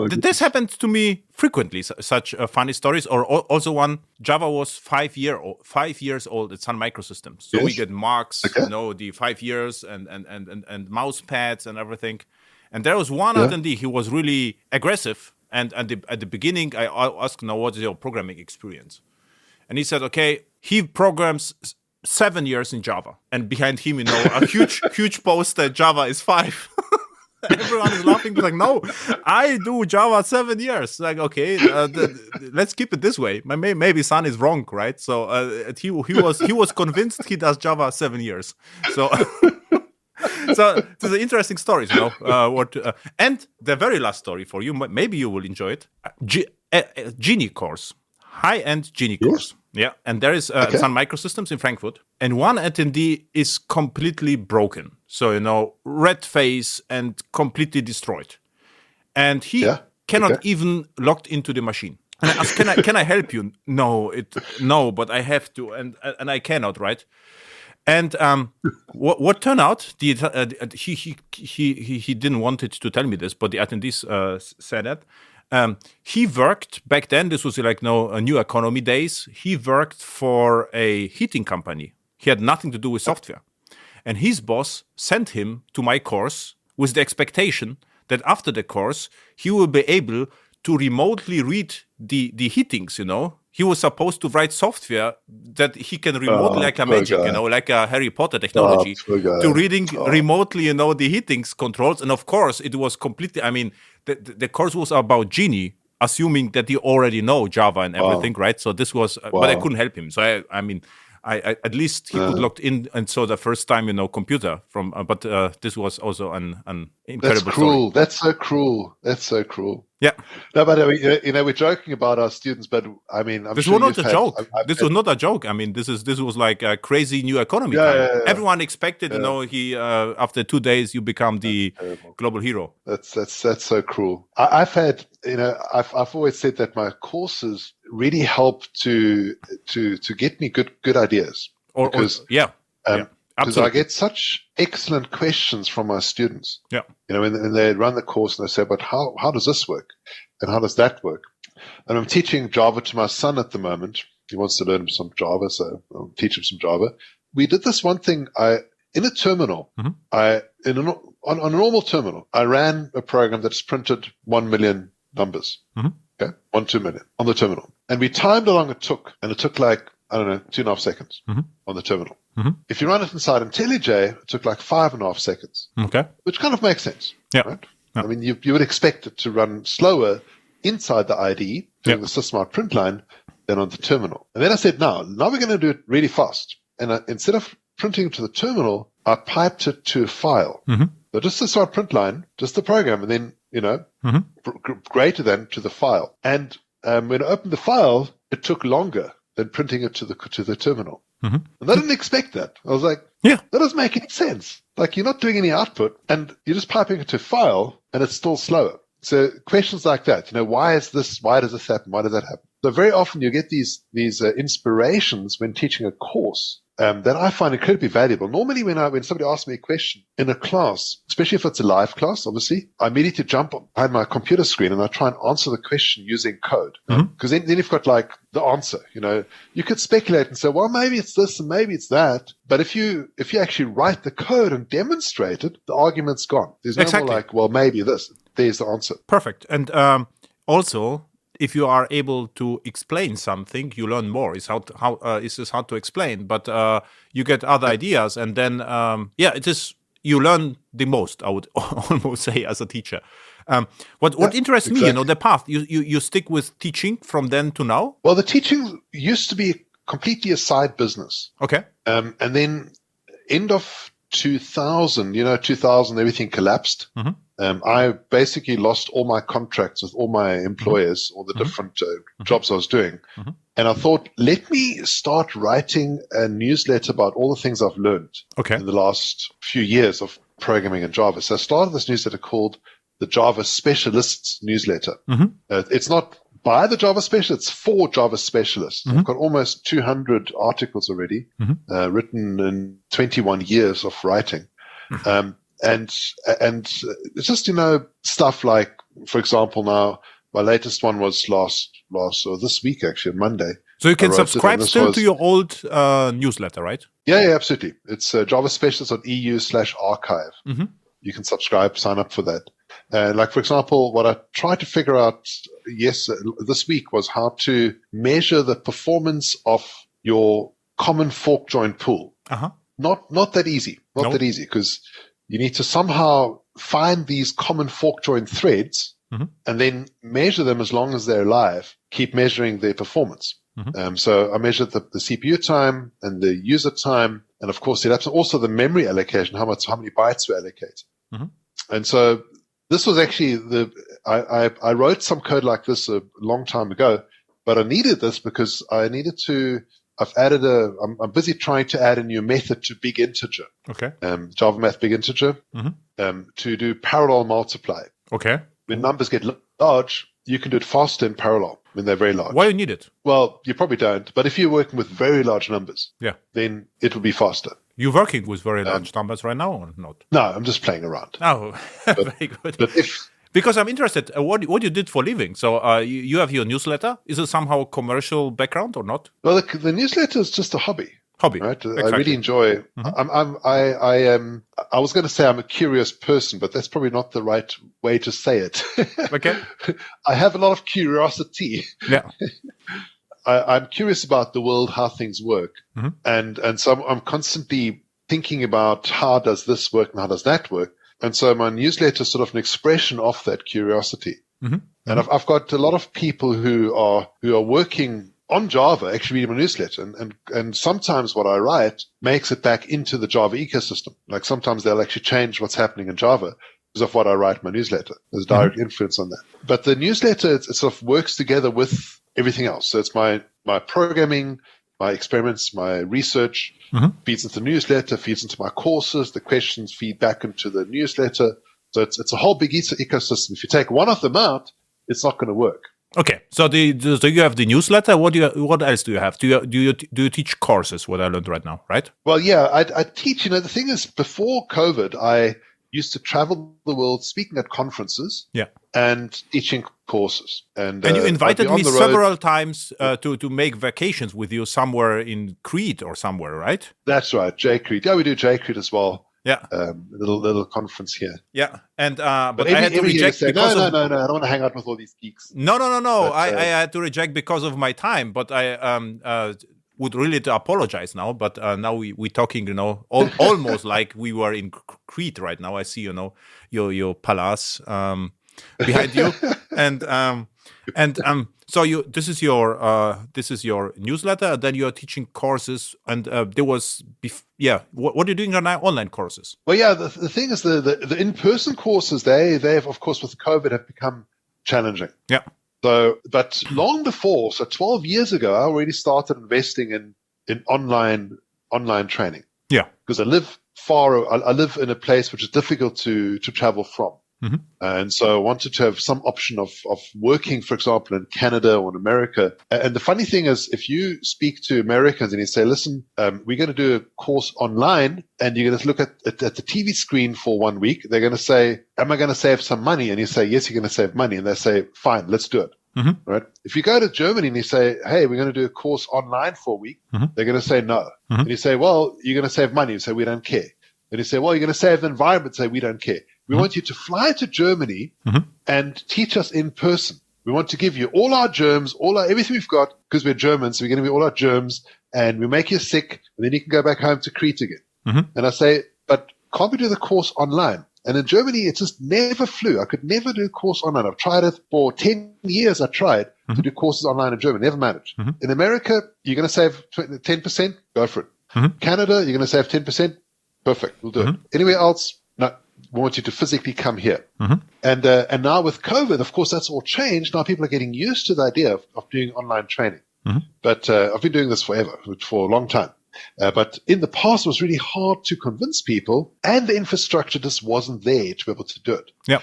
this happened to me frequently. Such funny stories, or also one. Java was 5 years old at Sun Microsystems, so we get marks, the 5 years and mouse pads and everything. And there was one attendee who was really aggressive. And at the beginning, I asked, what is your programming experience? And he said, okay, he programs 7 years in Java. And behind him, a huge post that Java is 5. Everyone is laughing. He's like, no, I do Java 7 years. Like, okay, let's keep it this way. Maybe Sun is wrong, right? So he was convinced he does Java 7 years. So... So these are interesting stories, and the very last story for you, maybe you will enjoy it. Genie course, high-end Genie course. Yeah, and there is Sun Microsystems in Frankfurt, and one attendee is completely broken. So, red face and completely destroyed. And he cannot even log into the machine. And I asked, can I help you? No, but I have to, and I cannot, right? And what turned out, he didn't want it to tell me this, but the attendees said that. He worked back then. This was like a new economy days. He worked for a heating company. He had nothing to do with software, and his boss sent him to my course with the expectation that after the course he will be able to remotely read the heatings. He was supposed to write software that he can remotely, like a magic, like a Harry Potter technology, to reading remotely, the heatings controls. And of course, it was completely. I mean, the course was about Genie, assuming that you already know Java and everything, right? So this was, but I couldn't help him. So I mean, I at least he could log in and saw the first time, computer from. But this was also an incredible. That's cruel. Story. That's so cruel. That's so cruel. Yeah. No, but we're joking about our students, but I mean, this was not a joke. This was not a joke. I mean, this was like a crazy new economy time. Yeah. Everyone expected, he after 2 days you become the global hero. That's so cruel. I've had, I've always said that my courses really help to get me good ideas. Because I get such excellent questions from my students. Yeah. When they run the course and they say, but how does this work? And how does that work? And I'm teaching Java to my son at the moment. He wants to learn some Java, so I'll teach him some Java. We did this one thing. In a terminal, on a normal terminal, I ran a program that just printed 1 million numbers. Okay, 2 million on the terminal. And we timed how long it took. And it took like, 2.5 seconds on the terminal. If you run it inside IntelliJ, it took like 5.5 seconds. Okay. Which kind of makes sense. Yeah. Right? Yeah. I mean, you would expect it to run slower inside the IDE, doing the system out print line, than on the terminal. And then I said, now we're going to do it really fast. And instead of printing to the terminal, I piped it to a file. So just the start print line, just the program, and then, greater than to the file. And when I opened the file, it took longer than printing it to the terminal. And I didn't expect that. I was like, that doesn't make any sense. Like, you're not doing any output, and you're just piping it to file, and it's still slower. So questions like that, why is this? Why does this happen? Why does that happen? So very often you get these inspirations when teaching a course that I find incredibly valuable. Normally when somebody asks me a question in a class, especially if it's a live class, obviously, I immediately jump behind my computer screen and I try and answer the question using code. Because then you've got like the answer. You could speculate and say, well, maybe it's this and maybe it's that. But if you actually write the code and demonstrate it, the argument's gone. There's no more like, well, maybe this. There's the answer. Perfect. And also, if you are able to explain something, you learn more. It's hard to explain, but you get other ideas, and then it is you learn the most. I would almost say as a teacher. What interests me, the path you stick with teaching from then to now. Well, the teaching used to be completely a side business. Okay, and then end of 2000, 2000, everything collapsed. I basically lost all my contracts with all my employers, all the different jobs I was doing. And I thought, let me start writing a newsletter about all the things I've learned in the last few years of programming in Java. So I started this newsletter called the JavaSpecialist newsletter. It's not by the Java Specialists, it's for Java Specialists. I've got almost 200 articles already written in 21 years of writing. And it's just, stuff like, for example, now my latest one was this week, actually, on Monday. So you can subscribe still to your old newsletter, right? Yeah, absolutely. It's javaspecialist.eu/archive. You can subscribe, sign up for that. Like, for example, what I tried to figure out this week was how to measure the performance of your common fork join pool. Not that easy. Not that easy, because you need to somehow find these common fork join threads and then measure them as long as they're alive, keep measuring their performance. So I measured the CPU time and the user time, and of course, also the memory allocation, how many bytes were allocated. And so this was actually I wrote some code like this a long time ago, But I needed this because I'm busy trying to add a new method to big integer. Okay. Java math big integer, to do parallel multiply. Okay. When numbers get large, you can do it faster in parallel when they're very large. Why do you need it? Well, you probably don't. But if you're working with very large numbers, then it will be faster. You're working with very large numbers right now or not? No, I'm just playing around. Oh, very good. But because I'm interested, what you did for living. So you have your newsletter. Is it somehow commercial background or not? Well, the newsletter is just a hobby. Right? Exactly. I really enjoy. I was going to say I'm a curious person, but that's probably not the right way to say it. Okay. I have a lot of curiosity. Yeah. I'm curious about the world, how things work, and so I'm constantly thinking about how does this work and how does that work. And so my newsletter is sort of an expression of that curiosity. And I've got a lot of people who are working on Java actually reading my newsletter, and sometimes what I write makes it back into the Java ecosystem. Like sometimes they'll actually change what's happening in Java because of what I write in my newsletter. There's direct influence on that. But the newsletter, it sort of works together with everything else. So it's my programming, my experiments, my research feeds into the newsletter, feeds into my courses. The questions feed back into the newsletter. So it's a whole big ecosystem. If you take one of them out, it's not going to work. Okay, so so you have the newsletter. What else do you have? Do you teach courses? What I learned right now, right? Well, yeah, I teach. The thing is, before COVID, I used to travel the world speaking at conferences, and teaching courses. And you invited me several times to make vacations with you somewhere in Crete or somewhere, right? That's right, JCrete. Yeah, we do JCrete as well. Yeah, little conference here. Yeah, and but I had to reject because no, I don't want to hang out with all these geeks. No. But, I had to reject because of my time, but I would really to apologize now. But now we're talking, almost like we were in Crete right now. I see, your palace behind you, and so this is your newsletter. Then you are teaching courses, and there was what are you doing on online courses? Well, yeah, the thing is the in-person courses they've of course with COVID have become challenging. Yeah. So, but long before, so 12 years ago, I already started investing in online training. Yeah. Because I live in a place which is difficult to travel from. And so I wanted to have some option of working, for example, in Canada or in America. And the funny thing is, if you speak to Americans and you say, listen, we're going to do a course online and you're going to look at the TV screen for 1 week, they're going to say, am I going to save some money? And you say, yes, you're going to save money. And they say, fine, let's do it. Right? If you go to Germany and you say, hey, we're going to do a course online for a week, they're going to say no. And you say, well, you're going to save money. You say, we don't care. And you say, well, you're going to save the environment. Say, we don't care. We want you to fly to Germany and teach us in person. We want to give you all our germs, everything we've got, because we're Germans. So we're going to give you all our germs, and we make you sick, and then you can go back home to Crete again. And I say, but can't we do the course online? And in Germany, it just never flew. I could never do a course online. I've tried it for 10 years. I tried to do courses online in Germany. Never managed. In America, you're going to save 10%? Go for it. Canada, you're going to save 10%? Perfect. We'll do it. Anywhere else? No. We want you to physically come here. And now with COVID, of course, that's all changed. Now people are getting used to the idea of doing online training. But I've been doing this forever, for a long time. But in the past, it was really hard to convince people, and the infrastructure just wasn't there to be able to do it. Yeah.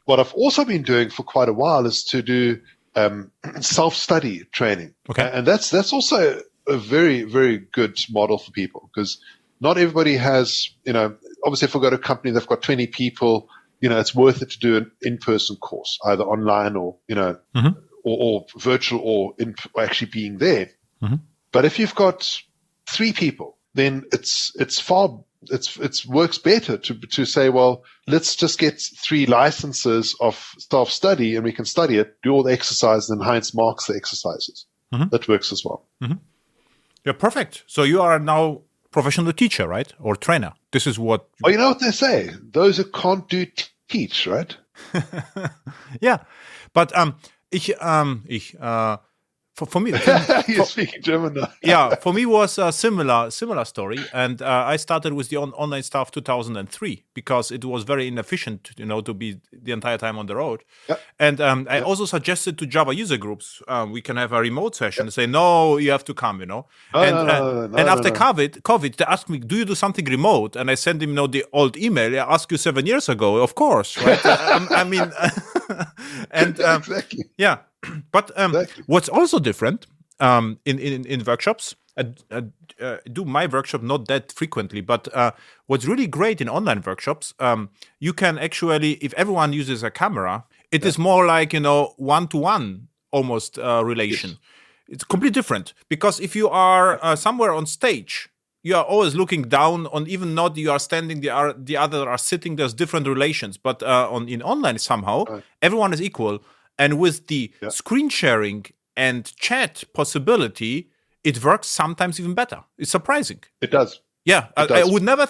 What I've also been doing for quite a while is to do self-study training. Okay. And that's also a very, very good model for people, because not everybody has, obviously if I go to a company, they've got 20 people, it's worth it to do an in-person course, either online or, or virtual or actually being there. But if you've got 3 people, then it works better to say, well, let's just get 3 licenses of self-study and we can study it, do all the exercises, and Heinz marks the exercises. That works as well. Yeah, perfect. So you are now professional teacher, right? Or trainer. This is what... Oh, you know what they say? Those who can't do teach, right? Yeah. But For me, You're speaking German now. yeah, for me was a similar story, and I started with the online stuff 2003 because it was very inefficient, to be the entire time on the road. Yep. And I also suggested to Java user groups we can have a remote session and say no, you have to come, and after COVID, they asked me, do you do something remote? And I sent them the old email. I asked you 7 years ago, of course, right? I mean, and exactly. Yeah. But Exactly. what's also different in workshops, I do my workshop not that frequently, but what's really great in online workshops, you can actually, if everyone uses a camera, it is more like, one-to-one almost relation. Yes. It's completely different because if you are somewhere on stage, you are always looking down on, even not you are standing, the other are sitting, there's different relations. But in online somehow, everyone is equal. And with the screen sharing and chat possibility, it works sometimes even better. It's surprising. It does. Yeah, It I does. would never.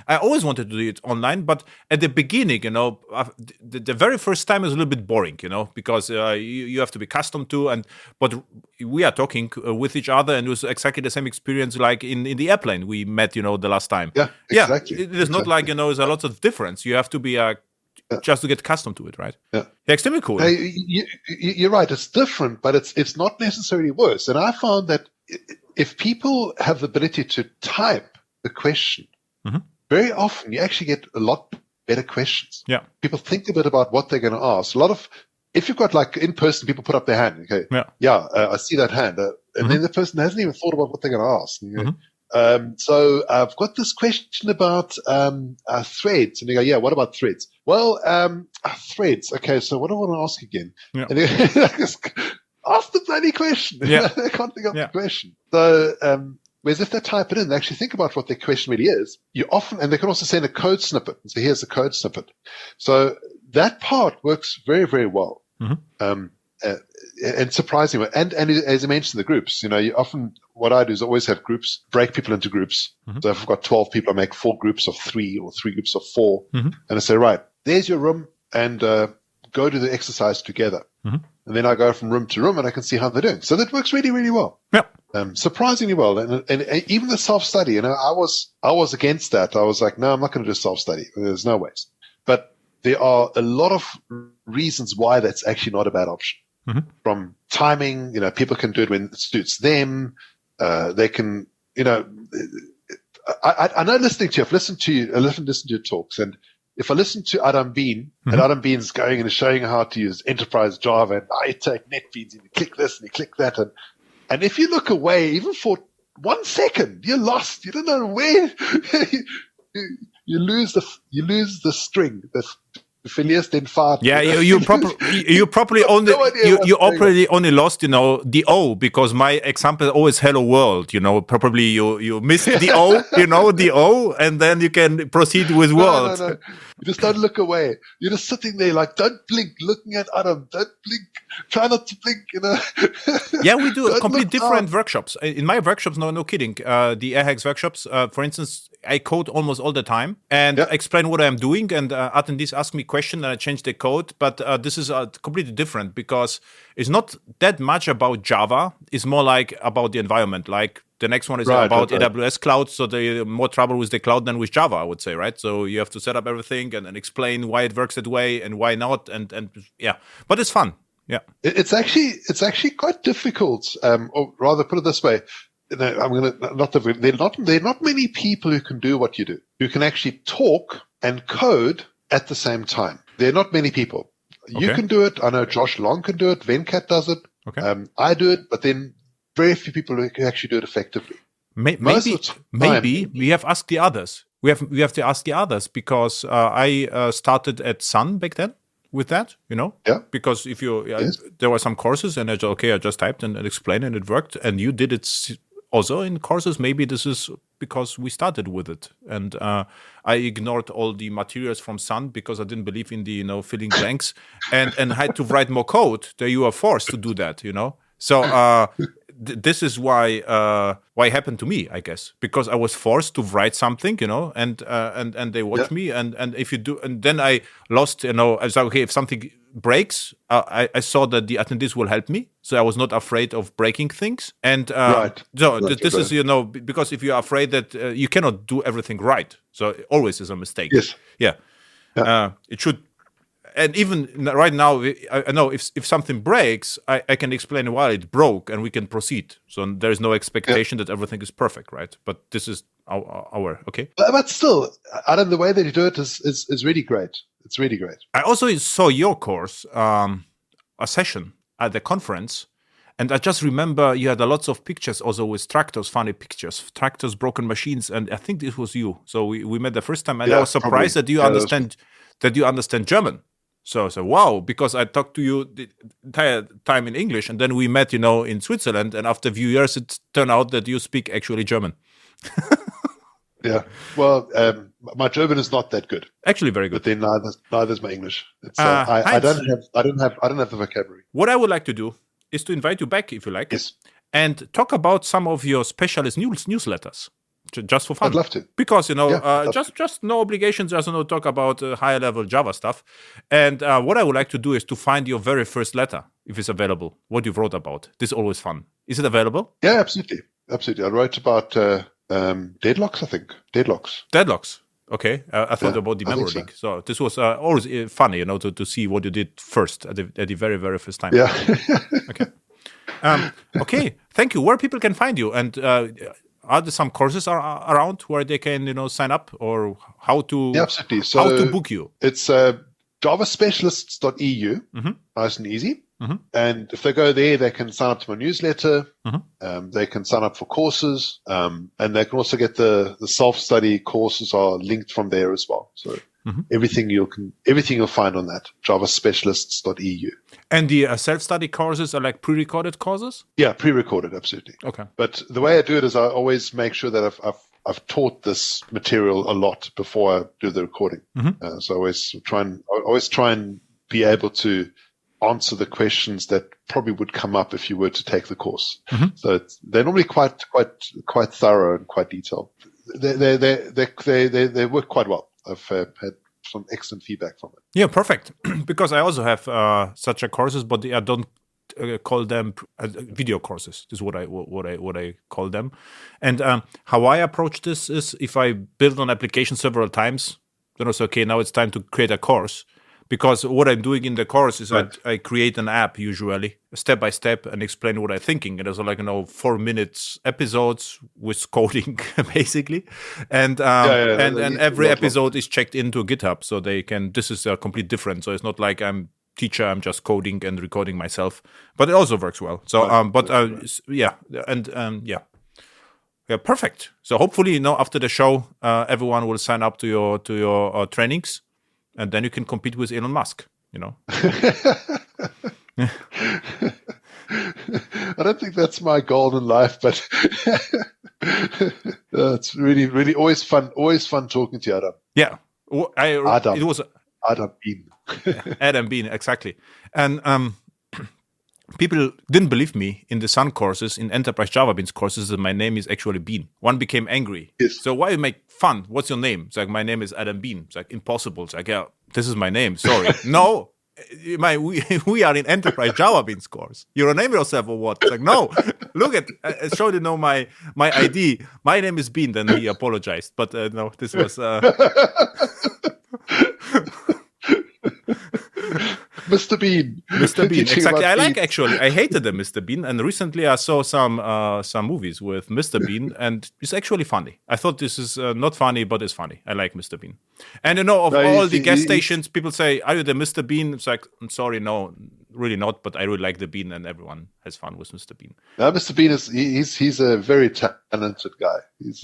I always wanted to do it online, but at the beginning, the very first time is a little bit boring, because you have to be accustomed to. But we are talking with each other, and it was exactly the same experience like in the airplane we met, the last time. Yeah, exactly. Yeah, it is not like there's a lot of difference. You have to be just to get accustomed to it, right? Yeah, extremely cool. Hey, you're right. It's different, but it's not necessarily worse. And I found that if people have the ability to type the question, very often you actually get a lot better questions. Yeah, people think a bit about what they're going to ask. If you've got like in person, people put up their hand. Okay, I see that hand, and then the person hasn't even thought about what they're going to ask. So I've got this question about threads. And you go, yeah, what about threads? Well, threads. Okay, so what do I want to ask again? Yeah. And ask the bloody question. Yeah. They can't think of the question. So whereas if they type it in, they actually think about what their question really is. And they can also send a code snippet. So here's the code snippet. So that part works very, very well. And surprisingly, and as I mentioned, the groups, you often, what I do is always have groups, break people into groups. So if I've got 12 people, I make 4 groups of 3 or 3 groups of 4. And I say, right, there's your room, and go do the exercise together. And then I go from room to room and I can see how they're doing. So that works really, really well. Yeah. Surprisingly well. And even the self-study, I was against that. I was like, no, I'm not going to do self-study. There's no ways. But there are a lot of reasons why that's actually not a bad option. From timing, people can do it when it suits them. They can, I know listening to you, I've listened to your talks, and if I listen to Adam Bean, and Adam Bean's going and showing how to use enterprise Java, and I take NetBeans and you click this and you click that, and if you look away, even for 1 second, you're lost. You don't know where you lose the string. The Phileas then fired. Yeah, you probably only you already only lost the O, because my example is always hello world. Probably you missed the O, the O, and then you can proceed with world. No. You just don't look away. You're just sitting there like, don't blink, looking at Adam. Don't blink. Try not to blink. Yeah, we do completely different workshops. In my workshops, no kidding. The AirHacks workshops, for instance, I code almost all the time and explain what I'm doing. And attendees ask me questions and I change the code. But this is completely different because it's not that much about Java. It's more like about the environment. Like the next one is about AWS cloud. So there's more trouble with the cloud than with Java, I would say, right? So you have to set up everything and explain why it works that way and why not. And yeah, but it's fun. Yeah, it's actually quite difficult. Or rather, put it this way. There are not many people who can do what you do, who can actually talk and code at the same time. There are not many people. Okay. You can do it. I know Josh Long can do it. Venkat does it. Okay. I do it, but then very few people who can actually do it effectively. Maybe we have asked the others. We have to ask the others because I started at Sun back then with that, Yeah. Because if there were some courses and I just typed and explained and it worked, and you did it also in courses. Maybe this is because we started with it, and I ignored all the materials from Sun because I didn't believe in the filling blanks and had to write more code. That you are forced to do that, So this is why it happened to me, I guess, because I was forced to write something, and they watch me, and if you do, and then I lost, I was like, okay, if something breaks, I saw that the attendees will help me, so I was not afraid of breaking things, and so this is because if you're afraid that you cannot do everything right, so it always is a mistake. Yes. Yeah. It should. And even right now, I know if something breaks, I can explain why it broke, and we can proceed. So there is no expectation that everything is perfect, right? But this is our okay. But still, Adam, the way that you do it is really great. It's really great. I also saw your course, a session at the conference, and I just remember you had lots of pictures also with tractors, funny pictures, tractors, broken machines, and I think this was you. So we met the first time, and I was surprised that you understand German. So wow, because I talked to you the entire time in English, and then we met, in Switzerland, and after a few years, it turned out that you speak actually German. Yeah, well, my German is not that good. Actually, very good. But then neither is my English. It's, I don't have the vocabulary. What I would like to do is to invite you back, if you like, yes, and talk about some of your specialist newsletters. Just for fun. I'd love to. Because, just no obligations, just talk about higher level Java stuff. And what I would like to do is to find your very first letter, if it's available, what you wrote about. This is always fun. Is it available? Yeah, absolutely. Absolutely. I wrote about deadlocks, I think. Deadlocks. Okay. I thought about the memory leak. So this was always funny, to see what you did first at the very, very first time. Yeah. Okay. Okay. Thank you. Where people can find you, and are there some courses around where they can, sign up, or how to absolutely. So how to book you? It's javaspecialist.eu, nice and easy. And if they go there, they can sign up to my newsletter. They can sign up for courses, and they can also get the self-study courses are linked from there as well. So everything you'll find on that, javaspecialists.eu. And the self-study courses are like pre-recorded courses? Yeah, pre-recorded, absolutely. Okay. But the way I do it is I always make sure that I've taught this material a lot before I do the recording. So I always try and be able to answer the questions that probably would come up if you were to take the course. So they're normally quite thorough and quite detailed. They work quite well. I've had some excellent feedback from it. Yeah, perfect. Because I also have such a courses, but I don't call them video courses. This is what I call them. And how I approach this is, if I build an application several times, then I say, okay, now it's time to create a course. Because what I'm doing in the course is I create an app, usually step by step, and explain what I'm thinking. And there's 4 minutes episodes with coding, basically. And every episode is checked into GitHub, so they can. This is a complete different. So it's not like I'm teacher. I'm just coding and recording myself, but it also works well. So yeah, perfect. So hopefully, after the show, everyone will sign up to your trainings. And then you can compete with Elon Musk, I don't think that's my goal in life, but it's really, really always fun talking to you, Adam. Yeah. Adam. It was Adam Bean. Adam Bean, exactly. And people didn't believe me in the Sun courses, in Enterprise Java Beans courses, that my name is actually Bean. One became angry. Yes. So why you make fun? What's your name? It's like, my name is Adam Bean. It's like, impossible. It's like, yeah, this is my name. Sorry. No, we are in Enterprise Java Beans course. You rename yourself or what? It's like, no, look at, I showed you my ID. My name is Bean. Then he apologized. But no, this was... Mr. Bean. Mr. Bean, exactly. I hated the Mr. Bean, and recently I saw some movies with Mr. Bean, and it's actually funny. I thought this is not funny, but it's funny. I like Mr. Bean. And all the gas stations, people say, "Are you the Mr. Bean?" It's like, I'm sorry, no, really not. But I really like the Bean, and everyone has fun with Mr. Bean. Mr. Bean he's a very talented guy. He's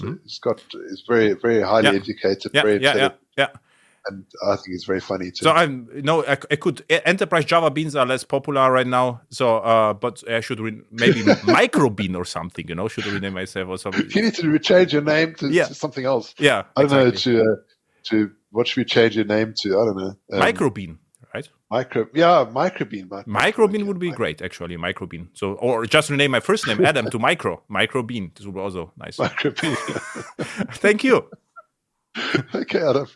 very, very highly educated. Yeah. And I think it's very funny too. So I could Enterprise Java Beans are less popular right now. So but I should maybe Micro Bean or something. Should rename myself or something. You need to change your name to something else. Yeah, I don't know to what should we change your name to? I don't know. Micro Bean, right? Microbean. Microbean would be great, actually. Microbean. So, or just rename my first name Adam to Microbean. This would be also nice. Microbean. Thank you. Okay, Adam.